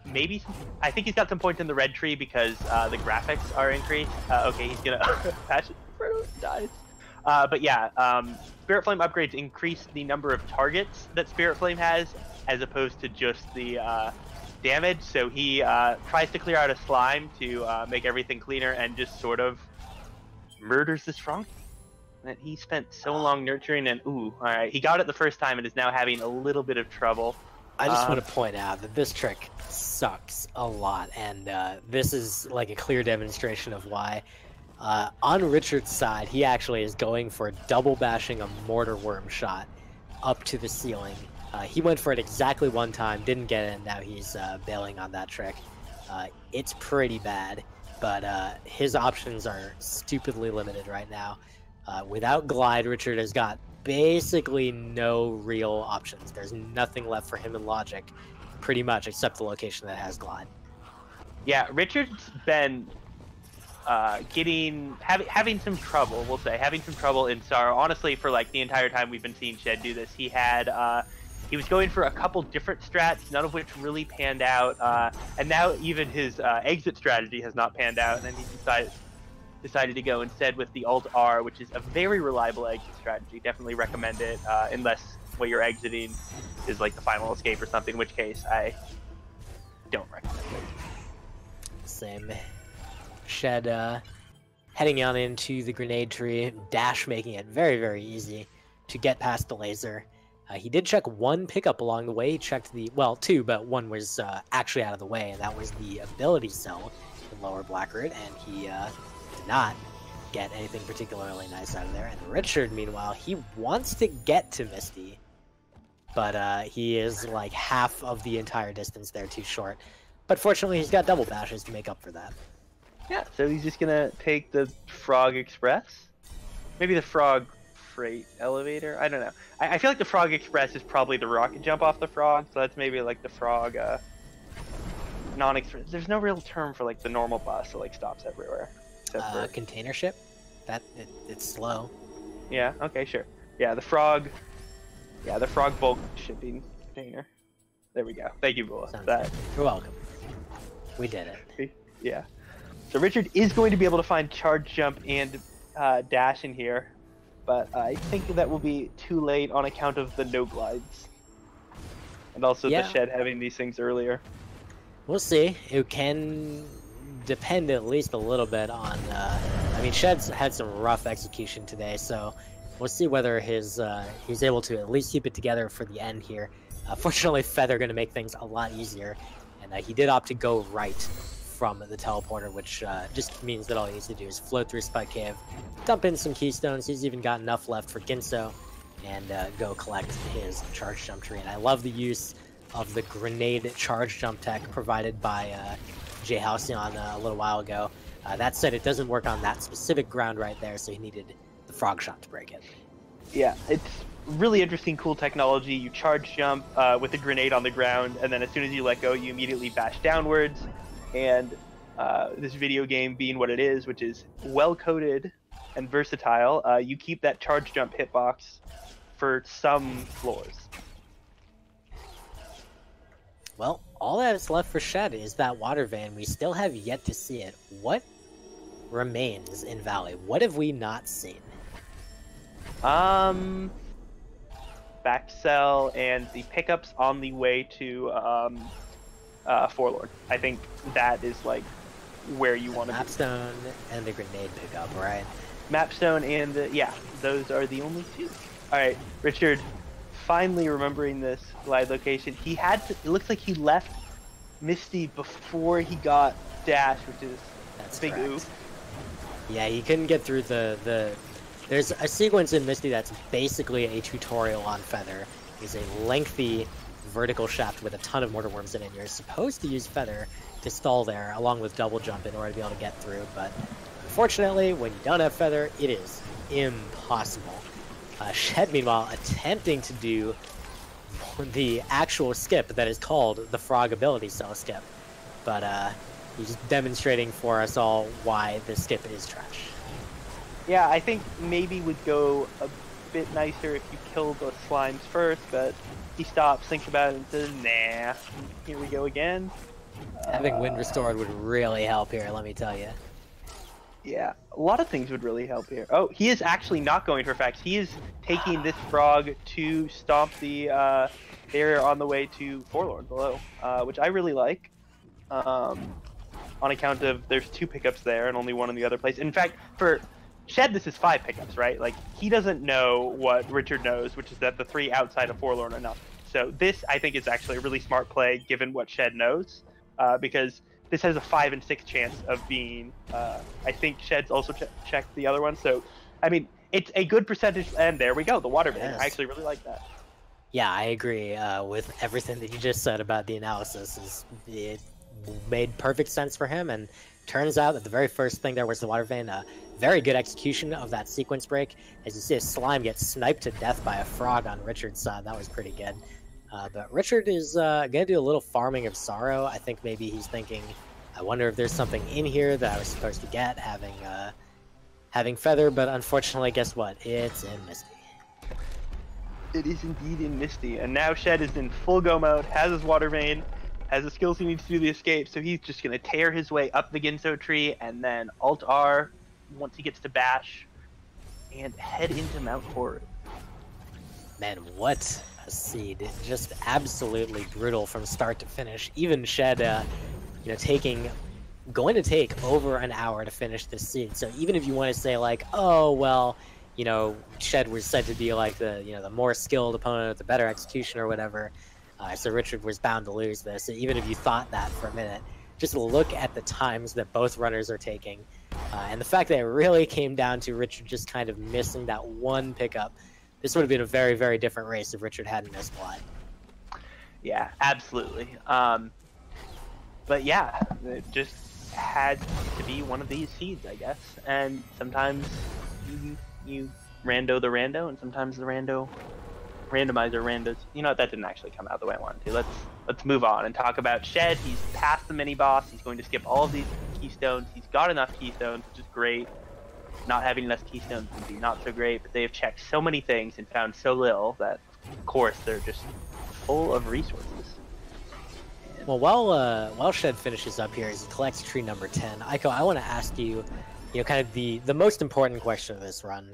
maybe some, I think he's got some points in the red tree because the graphics are increased. Okay, he's gonna patch it before it dies. But yeah, Spirit Flame upgrades increase the number of targets that Spirit Flame has, as opposed to just the damage. So he tries to clear out a slime to make everything cleaner, and just sort of murders this Frankie that he spent so long nurturing. And ooh, all right, he got it the first time and is now having a little bit of trouble. I just want to point out that this trick sucks a lot, and this is like a clear demonstration of why. On Richard's side, he actually is going for double bashing a mortar worm shot up to the ceiling. He went for it exactly one time, didn't get it, and now he's bailing on that trick. It's pretty bad, but his options are stupidly limited right now. Without Glide, Richard has got basically no real options. There's nothing left for him in Logic, pretty much, except the location that has Glide. Yeah, Richard's been having some trouble, we'll say, having some trouble in Sara. Honestly, for like the entire time we've been seeing Shed do this, he was going for a couple different strats, none of which really panned out, and now even his exit strategy has not panned out, and then he decided to go instead with the Alt R, which is a very reliable exit strategy. Definitely recommend it, unless what you're exiting is like the final escape or something, in which case I don't recommend it. Same. Shed heading on into the grenade tree, dash making it very, very easy to get past the laser. He did check one pickup along the way. He checked two, but one was actually out of the way, and that was the ability cell in lower black root, and he did not get anything particularly nice out of there. And Richard, meanwhile, he wants to get to Misty, but he is like half of the entire distance there too short. But fortunately, he's got double bashes to make up for that. Yeah, so he's just gonna take the Frog Express? Maybe the Frog Freight Elevator? I don't know. I feel like the Frog Express is probably the rocket jump off the Frog, so that's maybe like the Frog non-express. There's no real term for like the normal bus that like stops everywhere. Container ship? It's slow. Yeah, okay, sure. Yeah, the Frog bulk shipping container. There we go. Thank you, Bula. You're welcome. We did it. Yeah. So Richard is going to be able to find charge jump and dash in here, but I think that will be too late on account of the no glides. And also the Shed having these things earlier. We'll see. It can depend at least a little bit on... I mean, Shed's had some rough execution today, so we'll see whether he's able to at least keep it together for the end here. Fortunately, Feather going to make things a lot easier, and he did opt to go right from the teleporter, which just means that all he needs to do is float through Spike Cave, dump in some keystones. He's even got enough left for Ginso, and go collect his charge jump tree. And I love the use of the grenade charge jump tech provided by Jay Halcyon a little while ago. That said, it doesn't work on that specific ground right there, so he needed the frog shot to break it. Yeah, it's really interesting, cool technology. You charge jump with a grenade on the ground, and then as soon as you let go, you immediately bash downwards. And this video game being what it is, which is well-coded and versatile, you keep that charge jump hitbox for some floors. Well, all that's left for Shed is that water vein. We still have yet to see it. What remains in Valley? What have we not seen? Backcell and the pickups on the way to Forlorn. I think that is like where you want to be. Mapstone and the grenade pickup, right? Mapstone and yeah, those are the only two. All right, Richard, finally remembering this glide location. He had to, it looks like he left Misty before he got Dash, which is big oof. Yeah, he couldn't get through there's a sequence in Misty that's basically a tutorial on Feather. It's a lengthy vertical shaft with a ton of mortar worms in it. You're supposed to use Feather to stall there, along with double jump in order to be able to get through, but unfortunately, when you don't have Feather, it is impossible. Shed, meanwhile, attempting to do the actual skip that is called the Frog Ability Cell skip, but he's demonstrating for us all why this skip is trash. Yeah, I think maybe would go a bit nicer if you kill the slimes first, but he stops, thinks about it, and says, nah, here we go again. Having wind restored would really help here, let me tell you. Yeah, a lot of things would really help here. Oh, he is actually not going for facts. He is taking this frog to stomp the barrier on the way to Forlorn below, which I really like. On account of there's 2 pickups there and only 1 in the other place. In fact, for Shed, this is 5 pickups, right? Like, he doesn't know what Richard knows, which is that the 3 outside of Forlorn are nothing. So this, I think, is actually a really smart play given what Shed knows, because this has a 5 and 6 chance of being, I think Shed's also checked the other one. So, I mean, it's a good percentage, and there we go, the water vein. I actually really like that. Yeah, I agree with everything that you just said about the analysis. It made perfect sense for him, and turns out that the very first thing there was the water vein. Very good execution of that sequence break. As you see, a slime gets sniped to death by a frog on Richard's side. That was pretty good. But Richard is going to do a little farming of sorrow. I think maybe he's thinking, I wonder if there's something in here that I was supposed to get, having Feather, but unfortunately, guess what? It's in Misty. It is indeed in Misty, and now Shed is in full go mode, has his water vein, has the skills he needs to do the escape, so he's just going to tear his way up the Ginso tree, and then Alt-R once he gets to Bash, and head into Mount Horrid. Man, what a seed. Just absolutely brutal from start to finish. Even Shed, going to take over an hour to finish this seed. So even if you want to say like, oh, well, Shed was said to be like the more skilled opponent with the better execution or whatever, so Richard was bound to lose this. So even if you thought that for a minute, just look at the times that both runners are taking. And the fact that it really came down to Richard just kind of missing that one pickup. This would have been a very, very different race if Richard hadn't missed one. Yeah, absolutely. But yeah, it just had to be one of these seeds, I guess. And sometimes you rando the rando, and sometimes the randomizer randos. You know what? That didn't actually come out the way I wanted to. Let's move on and talk about Shed. He's past the mini boss. He's going to skip all of these keystones. He's got enough keystones, which is great. Not having enough keystones would be not so great, but they have checked so many things and found so little that, of course, they're just full of resources. Well, while Shed finishes up here as he collects tree number 10, Aiko, I want to ask you, kind of the most important question of this run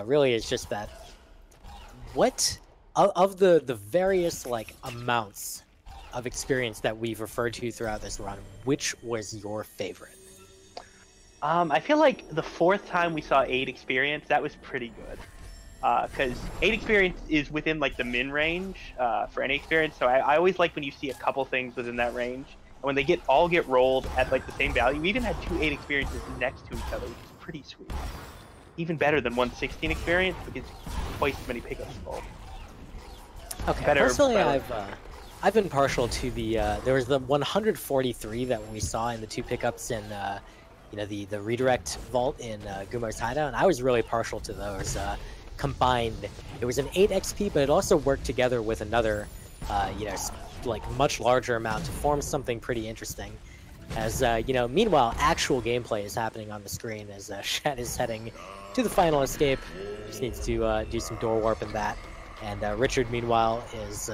really is just that what of the various like amounts of experience that we've referred to throughout this run, which was your favorite? I feel like the 4th time we saw 8 experience, that was pretty good. Because 8 experience is within like the min range for any experience. So I always like when you see a couple things within that range. And when they all get rolled at like the same value, we even had 2 8 experiences next to each other, which is pretty sweet. Even better than 1 16 experience because twice as many pickups involved. Okay, personally, I've been partial to the there was the 143 that we saw in the 2 pickups in the redirect vault in Gumo's hideout, and I was really partial to those. Combined, it was an 8 XP, but it also worked together with another like much larger amount to form something pretty interesting. As meanwhile, actual gameplay is happening on the screen as Shed is heading to the final escape. Just needs to do some door warp in that, and Richard, meanwhile, is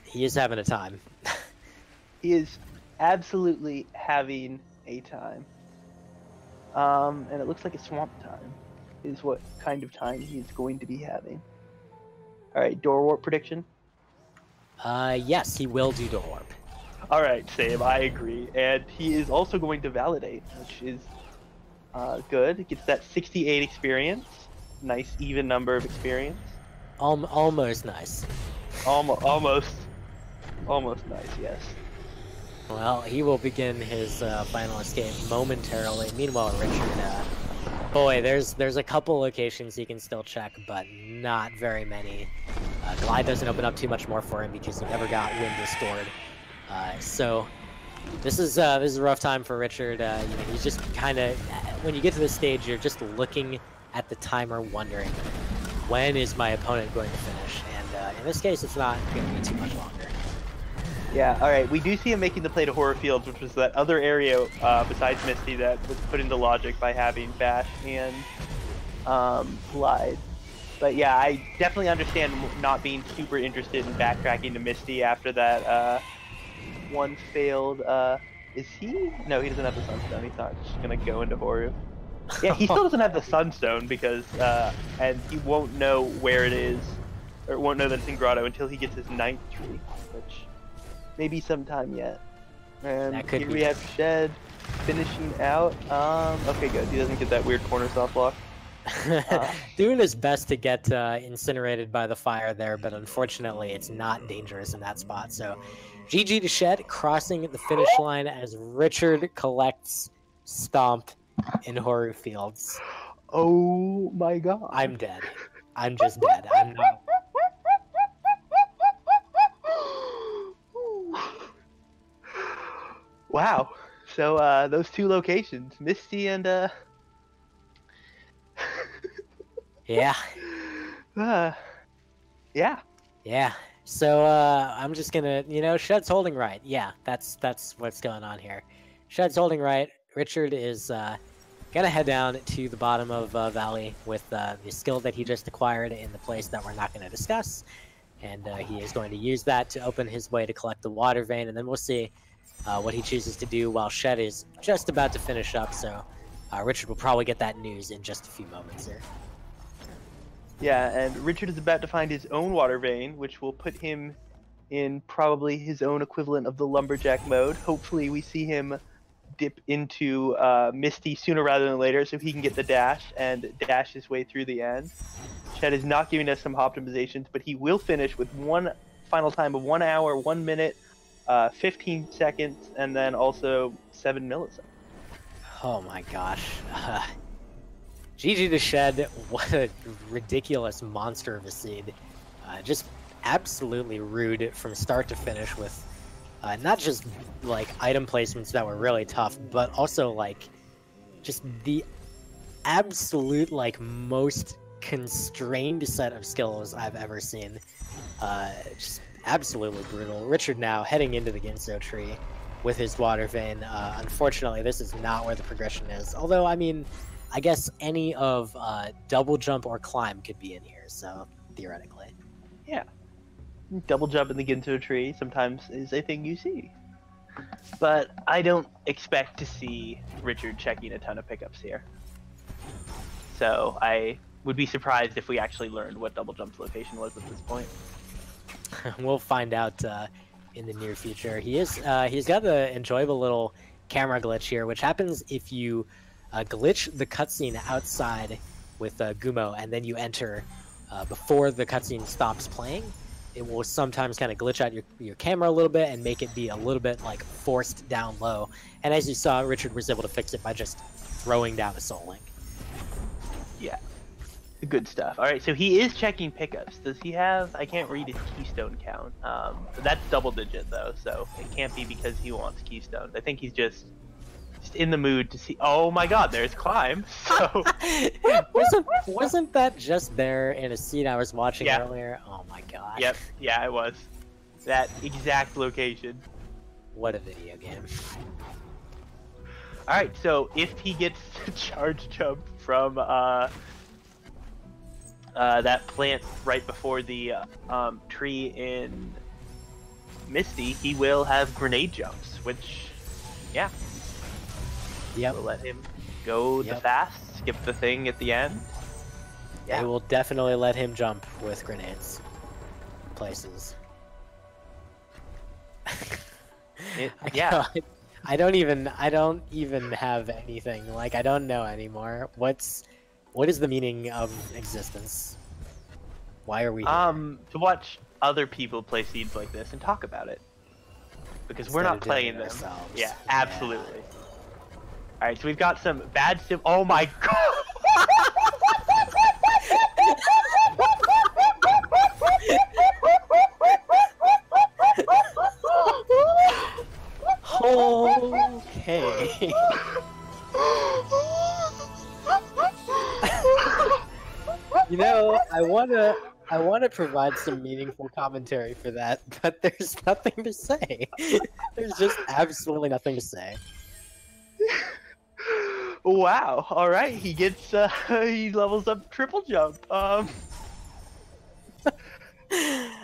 he is having a time. He is absolutely having a time. And it looks like a swamp time is what kind of time he's going to be having. All right, door warp prediction. Yes, he will do door warp. All right, same. I agree, and he is also going to validate, which is good. It gets that 68 experience. Nice even number of experience. Almost nice. Almost nice. Yes. Well, he will begin his final escape momentarily. Meanwhile, Richard, boy, there's a couple locations he can still check, but not very many. Glide doesn't open up too much more for him because he never got wind restored. So this is a rough time for Richard. He's just kind of, when you get to this stage, you're just looking at the timer, wondering when is my opponent going to finish. And in this case, it's not going to be too much longer. Yeah, alright, we do see him making the play to Horror Fields, which was that other area besides Misty that was put into logic by having Bash and Glide. But yeah, I definitely understand not being super interested in backtracking to Misty after that one failed. Is he? No, he doesn't have the Sunstone. He's not just going to go into Horu. Yeah, he still doesn't have the Sunstone because, and he won't know where it is, or won't know that it's in Grotto until he gets his 9th tree, which maybe sometime yet. And here we have Shed finishing out. Okay, good. He doesn't get that weird corner soft block. Doing his best to get incinerated by the fire there, but unfortunately it's not dangerous in that spot. So GG to Shed, crossing the finish line as Richard collects Stomp in Horu Fields. Oh my god. I'm dead. I'm just dead. I'm not... Wow. So those 2 locations, Misty and yeah. Yeah. Yeah. So I'm just gonna, Shed's holding right. Yeah, that's what's going on here. Shed's holding right. Richard is gonna head down to the bottom of Valley with the skill that he just acquired in the place that we're not gonna discuss, and he is going to use that to open his way to collect the water vein, and then we'll see what he chooses to do while Shed is just about to finish up. So Richard will probably get that news in just a few moments here. Yeah, and Richard is about to find his own water vein, which will put him in probably his own equivalent of the lumberjack mode. Hopefully we see him dip into Misty sooner rather than later so he can get the dash and dash his way through the end. Shed is not giving us some optimizations, but he will finish with one final time of 1 hour, 1 minute, 15 seconds, and then also 7 milliseconds. Oh my gosh. GG to Shed, what a ridiculous monster of a seed. Just absolutely rude from start to finish with not just like item placements that were really tough, but also like just the absolute like most constrained set of skills I've ever seen. Just absolutely brutal. Richard now heading into the Ginso tree with his water vein. Unfortunately, this is not where the progression is. Although, I mean, I guess any of double jump or climb could be in here, so theoretically. Yeah. Double jump in the Ginso tree sometimes is a thing you see. but I don't expect to see Richard checking a ton of pickups here. So I would be surprised if we actually learned what Double Jump's location was at this point. We'll find out in the near future. He's got the enjoyable little camera glitch here, which happens if you glitch the cutscene outside with Gumo, and then you enter before the cutscene stops playing. It will sometimes kind of glitch out your camera a little bit and make it be a little bit like forced down low. And as you saw, Richard was able to fix it by just throwing down a Soul Link. Yeah, good stuff. All right, so he is checking pickups. Does he have? I can't read his keystone count. That's double digit though, so it can't be because he wants keystones. I think he's just in the mood to see. Oh my God, there's climb. So wasn't that just there in a scene I was watching Yeah. earlier? Oh my God. Yep, yeah, it was that exact location. What a video game. All right, so if he gets the charge jump from that plant right before the tree in Misty, he will have grenade jumps, which, yeah, Yep. will let him go the Yep. fast, skip the thing at the end. Yeah, we will definitely let him jump with grenades. Places. Yeah. I don't even have anything. Like, I don't know anymore. What is the meaning of existence? Why are we here? To watch other people play seeds like this and talk about it. Because we're Instead not of doing playing it them. ourselves. Yeah, absolutely. Alright, so we've got some bad sim. Oh my God! Okay. You know, I wanna provide some meaningful commentary for that, but there's nothing to say. There's just absolutely nothing to say. Wow. All right. He gets he levels up triple jump.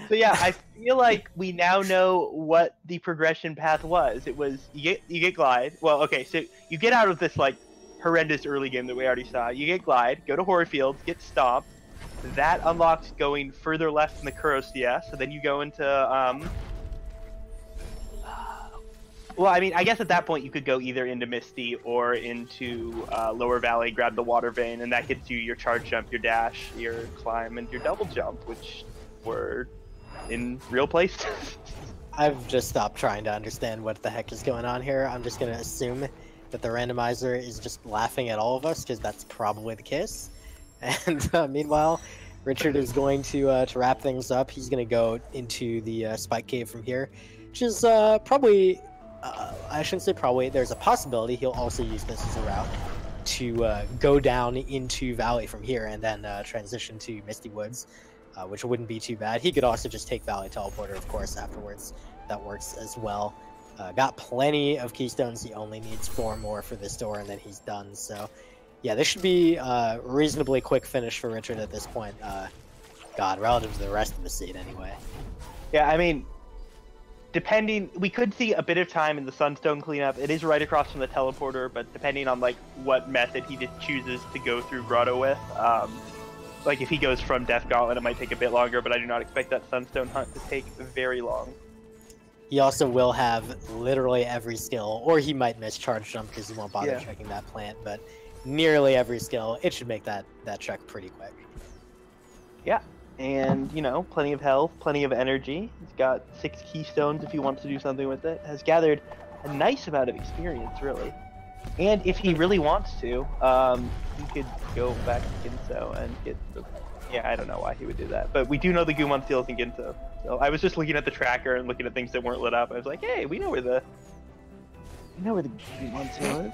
So yeah, I feel like we now know what the progression path was. It was you get glide. Well, okay, so you get out of this like horrendous early game that we already saw. You get glide, go to Horrorfield, get stomp. That unlocks going further left in the Kurosia. So then you go into well, I mean, I guess at that point you could go either into Misty or into Lower Valley, grab the water vein, and that gets you your charge jump, your dash, your climb, and your double jump, which were in real places. I've just stopped trying to understand what the heck is going on here. I'm just gonna assume that the randomizer is just laughing at all of us, because that's probably the case. And meanwhile, Richard is going to wrap things up. He's gonna go into the Spike Cave from here, which is probably... I shouldn't say probably, there's a possibility he'll also use this as a route to go down into Valley from here and then transition to Misty Woods, which wouldn't be too bad. He could also just take Valley Teleporter, of course, afterwards. That works as well. Got plenty of Keystones. He only needs 4 more for this door and then he's done. So yeah, this should be a reasonably quick finish for Richard at this point. God, relative to the rest of the seed anyway. Yeah, I mean, depending, we could see a bit of time in the Sunstone cleanup. It is right across from the teleporter, but depending on like what method he just chooses to go through Grotto with, like if he goes from Death Gauntlet, it might take a bit longer, but I do not expect that Sunstone hunt to take very long. He also will have literally every skill, or he might miss charge jump because he won't bother checking that plant, but nearly every skill, it should make that check pretty quick. Yeah. And, you know, plenty of health, plenty of energy. He's got 6 Keystones if he wants to do something with it. Has gathered a nice amount of experience, really. And if he really wants to, he could go back to Ginso and get the... Yeah, I don't know why he would do that. But we do know the Gumon Seals in Ginso. So I was just looking at the tracker and looking at things that weren't lit up. I was like, hey, we know where the Gumon Seal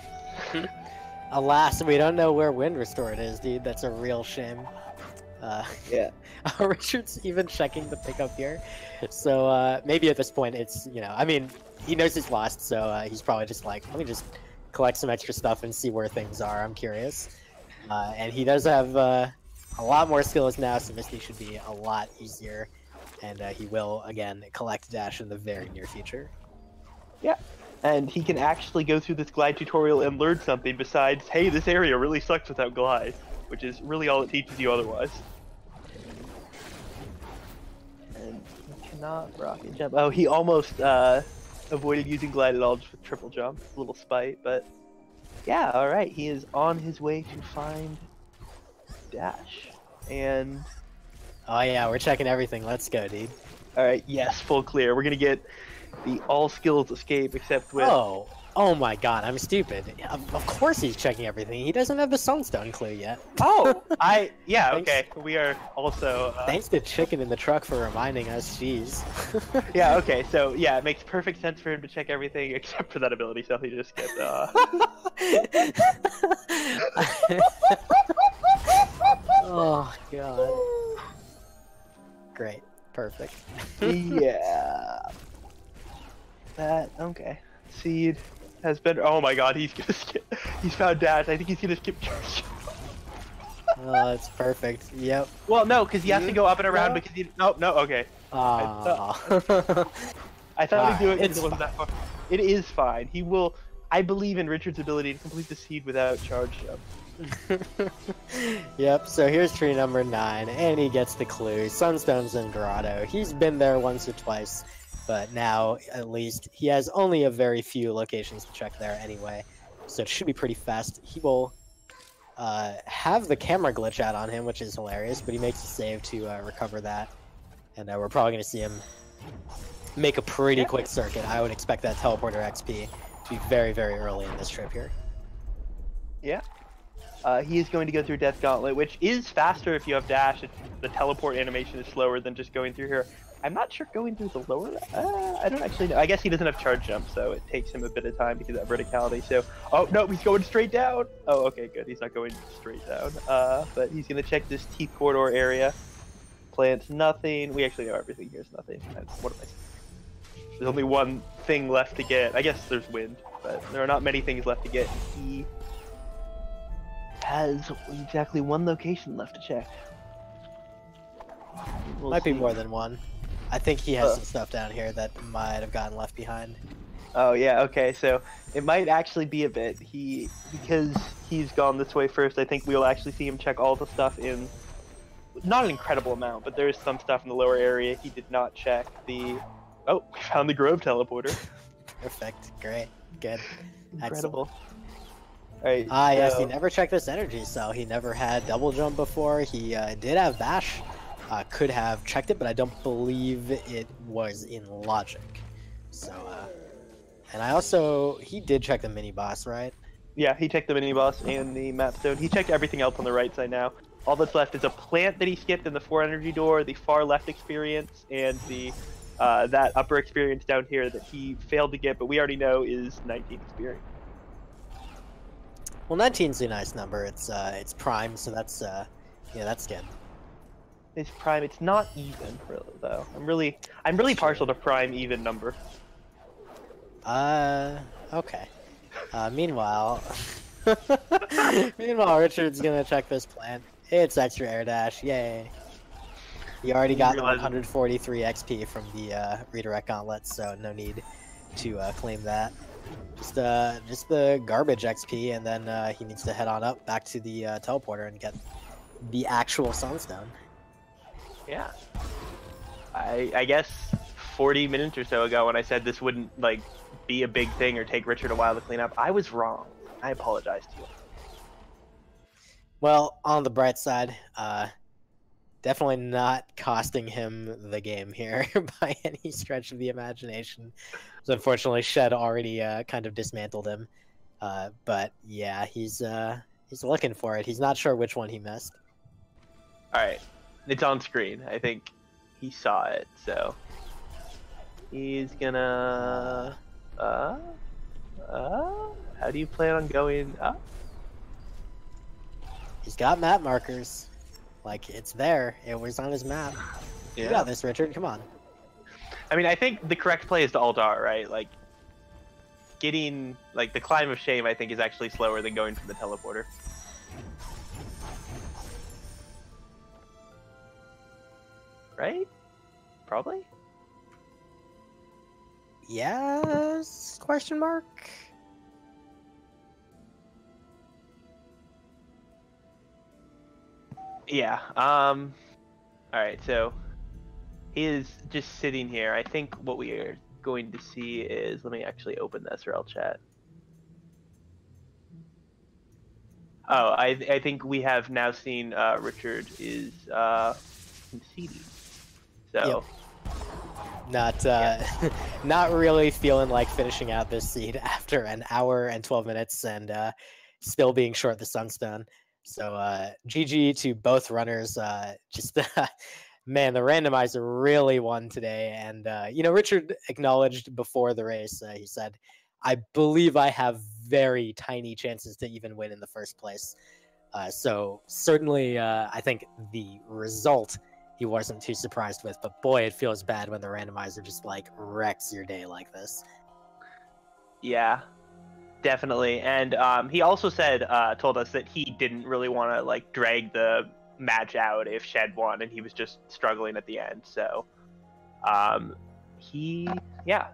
is. Alas, we don't know where Wind Restored is, dude. That's a real shame. Yeah. Richard's even checking the pickup here. So maybe at this point it's, you know, I mean, he knows he's lost, so he's probably just like, let me just collect some extra stuff and see where things are. I'm curious. And he does have a lot more skills now, so Misty should be a lot easier. And he will, again, collect Dash in the very near future. Yeah. And he can actually go through this glide tutorial and learn something besides, hey, this area really sucks without glide, which is really all it teaches you otherwise. And he cannot rocket jump. Oh, he almost avoided using glide at all just with triple jump. A little spite, but yeah, all right. He is on his way to find Dash. And Oh yeah, we're checking everything. Let's go, dude. all right, yes, full clear. We're gonna get the all skills escape except with. Oh my god, I'm stupid. Of course he's checking everything. He doesn't have the sunstone clue yet. Oh, yeah, Thanks. okay. We are also. Thanks to Chicken in the truck for reminding us. Jeez. Yeah, okay. So yeah, it makes perfect sense for him to check everything except for that ability. So he just gets. Oh god. Great. Perfect. Yeah. That okay. Seed has been. Oh my god, he's gonna skip. He's found Dash. I think he's gonna skip church. Oh, that's perfect. Yep. Well, no, because he has to go up and around because he. No, okay. Aww. I thought he'd do it. It's That far. It is fine. He will. I believe in Richard's ability to complete the seed without charge jump. Yep, so here's tree number 9, and he gets the clue. Sunstone's in Grotto. He's been there once or twice, but now, at least, he has only a very few locations to check there anyway, so it should be pretty fast. He will have the camera glitch out on him, which is hilarious, but he makes a save to recover that, and we're probably going to see him make a pretty quick circuit. I would expect that teleporter XP to be very, very early in this trip here. Yeah. He is going to go through Death Gauntlet, which is faster if you have Dash. The teleport animation is slower than just going through here. I'm not sure going through the lower... I don't actually know. I guess he doesn't have charge jump, so it takes him a bit of time because of that verticality. So, oh, no, he's going straight down. Oh, okay, good. He's not going straight down. But he's going to check this Teeth Corridor area. Plants nothing. We actually know everything here is nothing. What am I saying? There's only one thing left to get. I guess there's wind, but there are not many things left to get. He has exactly one location left to check. Might be more than one. I think he has some stuff down here that might have gotten left behind. Oh yeah, okay, so it might actually be a bit. Because he's gone this way first, I think we'll actually see him check all the stuff in, not an incredible amount, but there's some stuff in the lower area he did not check. Oh, we found the Grove teleporter. Perfect, great, good. Incredible. Excellent. Alright, Yes, he never checked this energy cell. He never had double jump before. He did have bash. Could have checked it, but I don't believe it was in logic. So, and he did check the mini boss, right? Yeah, he checked the mini boss and the map stone. He checked everything else on the right side now. All that's left is a plant that he skipped in the 4 energy door, the far left experience, and the that upper experience down here that he failed to get, but we already know is 19 experience. Well, 19's a nice number. It's prime, so that's that's good. It's prime. It's not even really though. I'm really partial to prime even number. Okay. Meanwhile, Richard's gonna check this plant. It's extra air dash. Yay! He already got 143 XP from the redirect gauntlet, so no need to claim that. Just the garbage XP, and then he needs to head on up back to the teleporter and get the actual sunstone. Yeah. I guess 40 minutes or so ago when I said this wouldn't be a big thing or take Richard a while to clean up, I was wrong. I apologize to you. Well, on the bright side, definitely not costing him the game here by any stretch of the imagination. So unfortunately, Shed already kind of dismantled him. But yeah, he's looking for it. He's not sure which one he missed. All right, it's on screen. I think he saw it, so he's gonna. How do you plan on going up? He's got map markers. Like, it's there. It was on his map. Yeah. You got this, Richard. Come on. I mean, I think the correct play is to alt-R, right? Like, getting, the climb of shame, I think, is actually slower than going for the teleporter. Right? Probably? Yes? Question mark? Yeah. All right. So he is just sitting here. I think what we are going to see is, let me actually open this or I'll chat. Oh, I think we have now seen Richard is conceding. So Not yeah. not really feeling like finishing out this seed after an hour and 12 minutes and still being short the Sunstone. So GG to both runners. Just man, the randomizer really won today. And Richard acknowledged before the race. He said, "I believe I have very tiny chances to even win in the first place." So certainly, I think the result he wasn't too surprised with, but boy, it feels bad when the randomizer just like wrecks your day like this. Yeah, definitely. And he also said, told us that he didn't really want to like drag the match out if Shed won, and he was just struggling at the end. So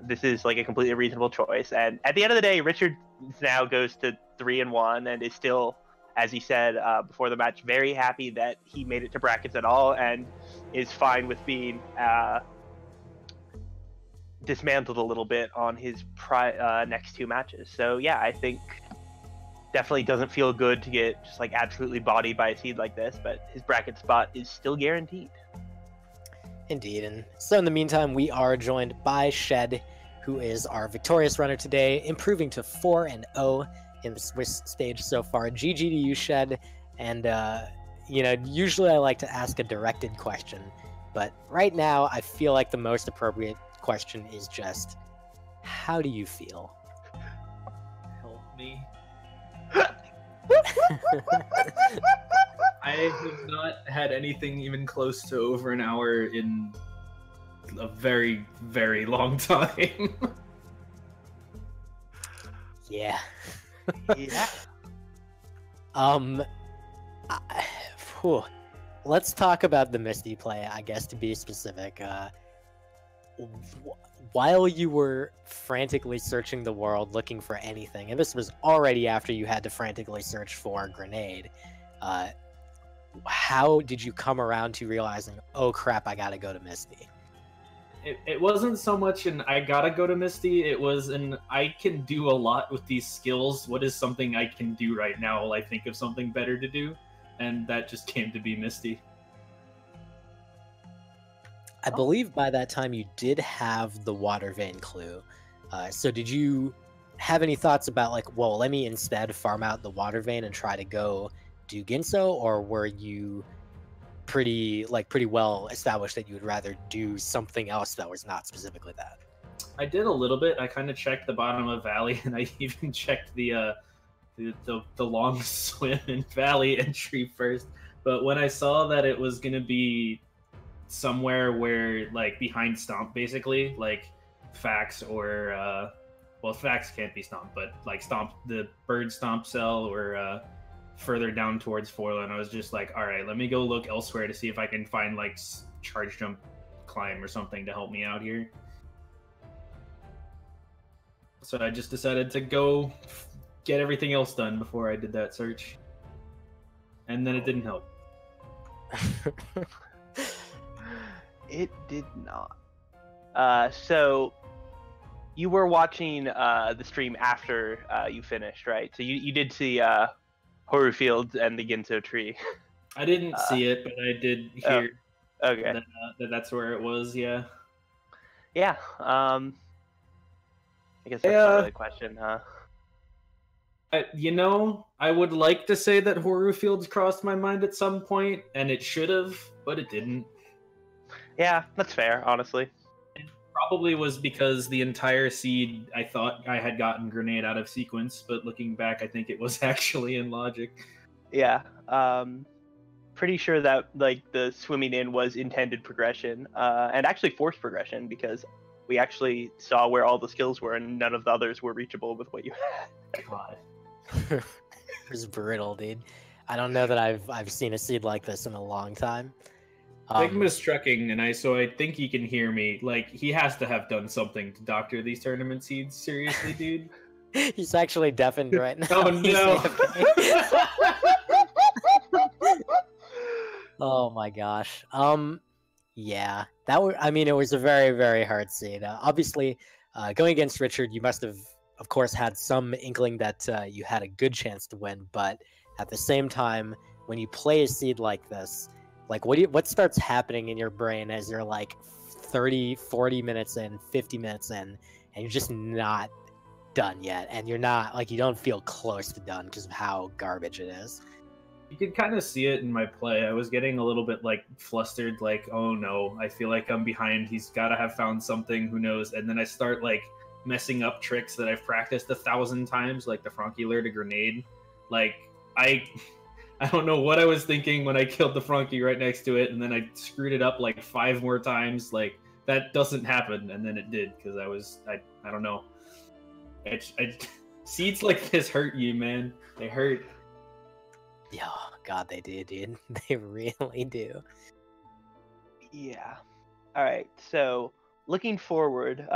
this is like a completely reasonable choice. And at the end of the day, Richard now goes to 3-1 and is still, as he said before the match, very happy that he made it to brackets at all and is fine with being dismantled a little bit on his next two matches. So yeah, I think definitely doesn't feel good to get just like absolutely bodied by a seed like this, but his bracket spot is still guaranteed. Indeed. And so in the meantime, we are joined by Shed, who is our victorious runner today, improving to 4-0 in the Swiss stage so far. GG to you, Shed. And, usually I like to ask a directed question, but right now I feel like the most appropriate question is just, how do you feel? Help me. I have not had anything even close to over an hour in a very, very long time. Yeah. Yeah. Let's talk about the Misty play, I guess, to be specific. While you were frantically searching the world looking for anything, and this was already after you had to frantically search for a grenade, how did you come around to realizing, oh crap, I gotta go to Misty? It wasn't so much an I gotta go to Misty, it was an I can do a lot with these skills. What is something I can do right now while I think of something better to do? And that just came to be Misty. I believe by that time you did have the water vein clue. So did you have any thoughts about like, well, let me instead farm out the water vein and try to go do Ginso, or were you pretty well established that you would rather do something else that was not specifically that? I did a little bit. I kind of checked the bottom of Valley, and I even checked the long swim in Valley entry first. But when I saw that it was gonna be somewhere where like behind Stomp, basically like Fax or Fax can't be Stomp, but like Stomp, the bird Stomp cell, or further down towards Foreland, I was just like, all right, let me go look elsewhere to see if I can find like charge jump climb or something to help me out here. So I just decided to go get everything else done before I did that search, and then it didn't help. It did not. So you were watching the stream after you finished, right? So you did see Horror Fields and the Ginso tree. I didn't see it, but I did hear okay. that's where it was, yeah. Yeah. I guess that's not really a question, huh? I would like to say that Horror Fields crossed my mind at some point, and it should have, but it didn't. Yeah, that's fair, honestly. It probably was because the entire seed, I thought I had gotten Grenade out of sequence, but looking back, I think it was actually in logic. Yeah, pretty sure that like the swimming in was intended progression, and actually forced progression, because we actually saw where all the skills were, and none of the others were reachable with what you had. God. It was brutal, dude. I don't know that I've seen a seed like this in a long time. Sigma's trucking, and so I think he can hear me. Like, he has to have done something to doctor these tournament seeds. Seriously, dude. He's actually deafened right now. Oh He's no! Oh my gosh. Yeah, I mean, it was a very, very hard seed. Obviously, going against Richard, you must have, of course, had some inkling that you had a good chance to win. But at the same time, when you play a seed like this, like what starts happening in your brain as you're like 30, 40 minutes in, 50 minutes in, and you're just not done yet, and you're not like, you don't feel close to done because of how garbage it is. You could kind of see it in my play. I was getting a little bit like flustered, like, oh no, I feel like I'm behind. He's got to have found something, who knows? And then I start like messing up tricks that I've practiced 1,000 times, like the Frankie lured a grenade. Like, I don't know what I was thinking when I killed the Frankie right next to it, and then I screwed it up like 5 more times. Like, that doesn't happen, and then it did, because I don't know. Seeds like this hurt you, man. They hurt. Yeah, God, they do, dude. They really do. Yeah. All right. So looking forward,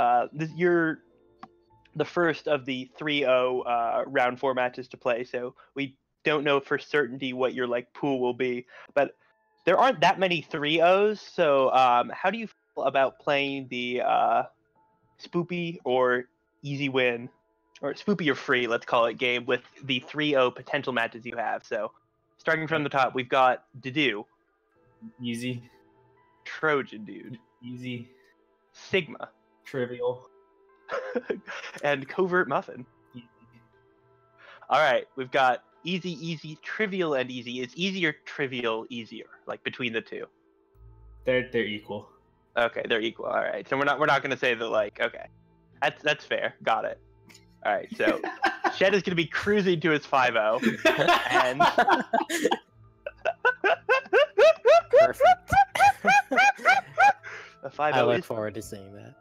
you're the first of the 3-0 round 4 matches to play. So we don't know for certainty what your like pool will be, but there aren't that many 3-0s. So how do you feel about playing the spoopy or easy win, or spoopy or free, let's call it, game with the 3-0 potential matches you have? So starting from the top, we've got Dedu. Easy. Trojan Dude. Easy. Sigma. Trivial. And Covert Muffin. Easy. All right, we've got easy, easy, trivial, and easy. Is easy or trivial easier, like between the two? They're equal. Okay, they're equal. All right, so we're not going to say that, like, okay, that's fair. Got it. All right, so Shed is going to be cruising to his 5-0, and Perfect. a 5-0. I look forward to seeing that.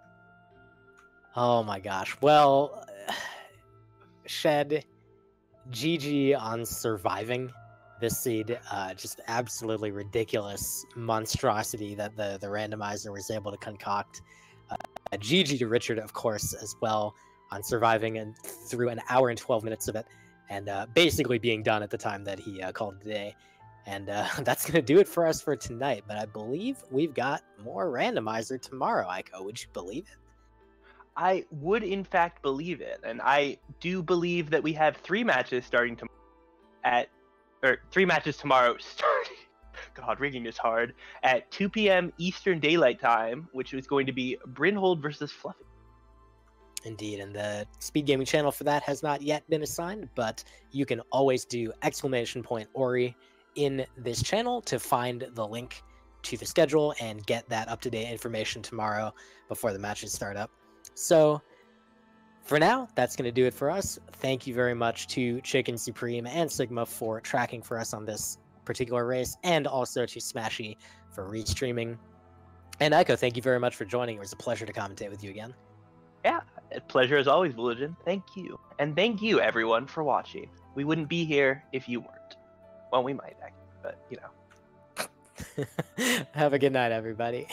Oh my gosh. Well, Shed, GG on surviving this seed. Just absolutely ridiculous monstrosity that the randomizer was able to concoct. GG to Richard, of course, as well, on surviving and through an hour and 12 minutes of it, and basically being done at the time that he called it a day. And that's going to do it for us for tonight. But I believe we've got more randomizer tomorrow, Aiko. Would you believe it? I would, in fact, believe it. And I do believe that we have 3 matches starting tomorrow 3 matches tomorrow starting. God, rigging is hard. At 2 p.m. Eastern Daylight Time, which is going to be Brynhold versus Fluffy. Indeed, and the Speed Gaming channel for that has not yet been assigned, but you can always do !Ori in this channel to find the link to the schedule and get that up-to-date information tomorrow before the matches start up. So, for now, that's going to do it for us. Thank you very much to Chicken Supreme and Sigma for tracking for us on this particular race, and also to Smashy for restreaming. And Aiko, thank you very much for joining. It was a pleasure to commentate with you again. Yeah, a pleasure as always, Voligen. Thank you. And thank you, everyone, for watching. We wouldn't be here if you weren't. Well, we might, actually, but, you know. Have a good night, everybody.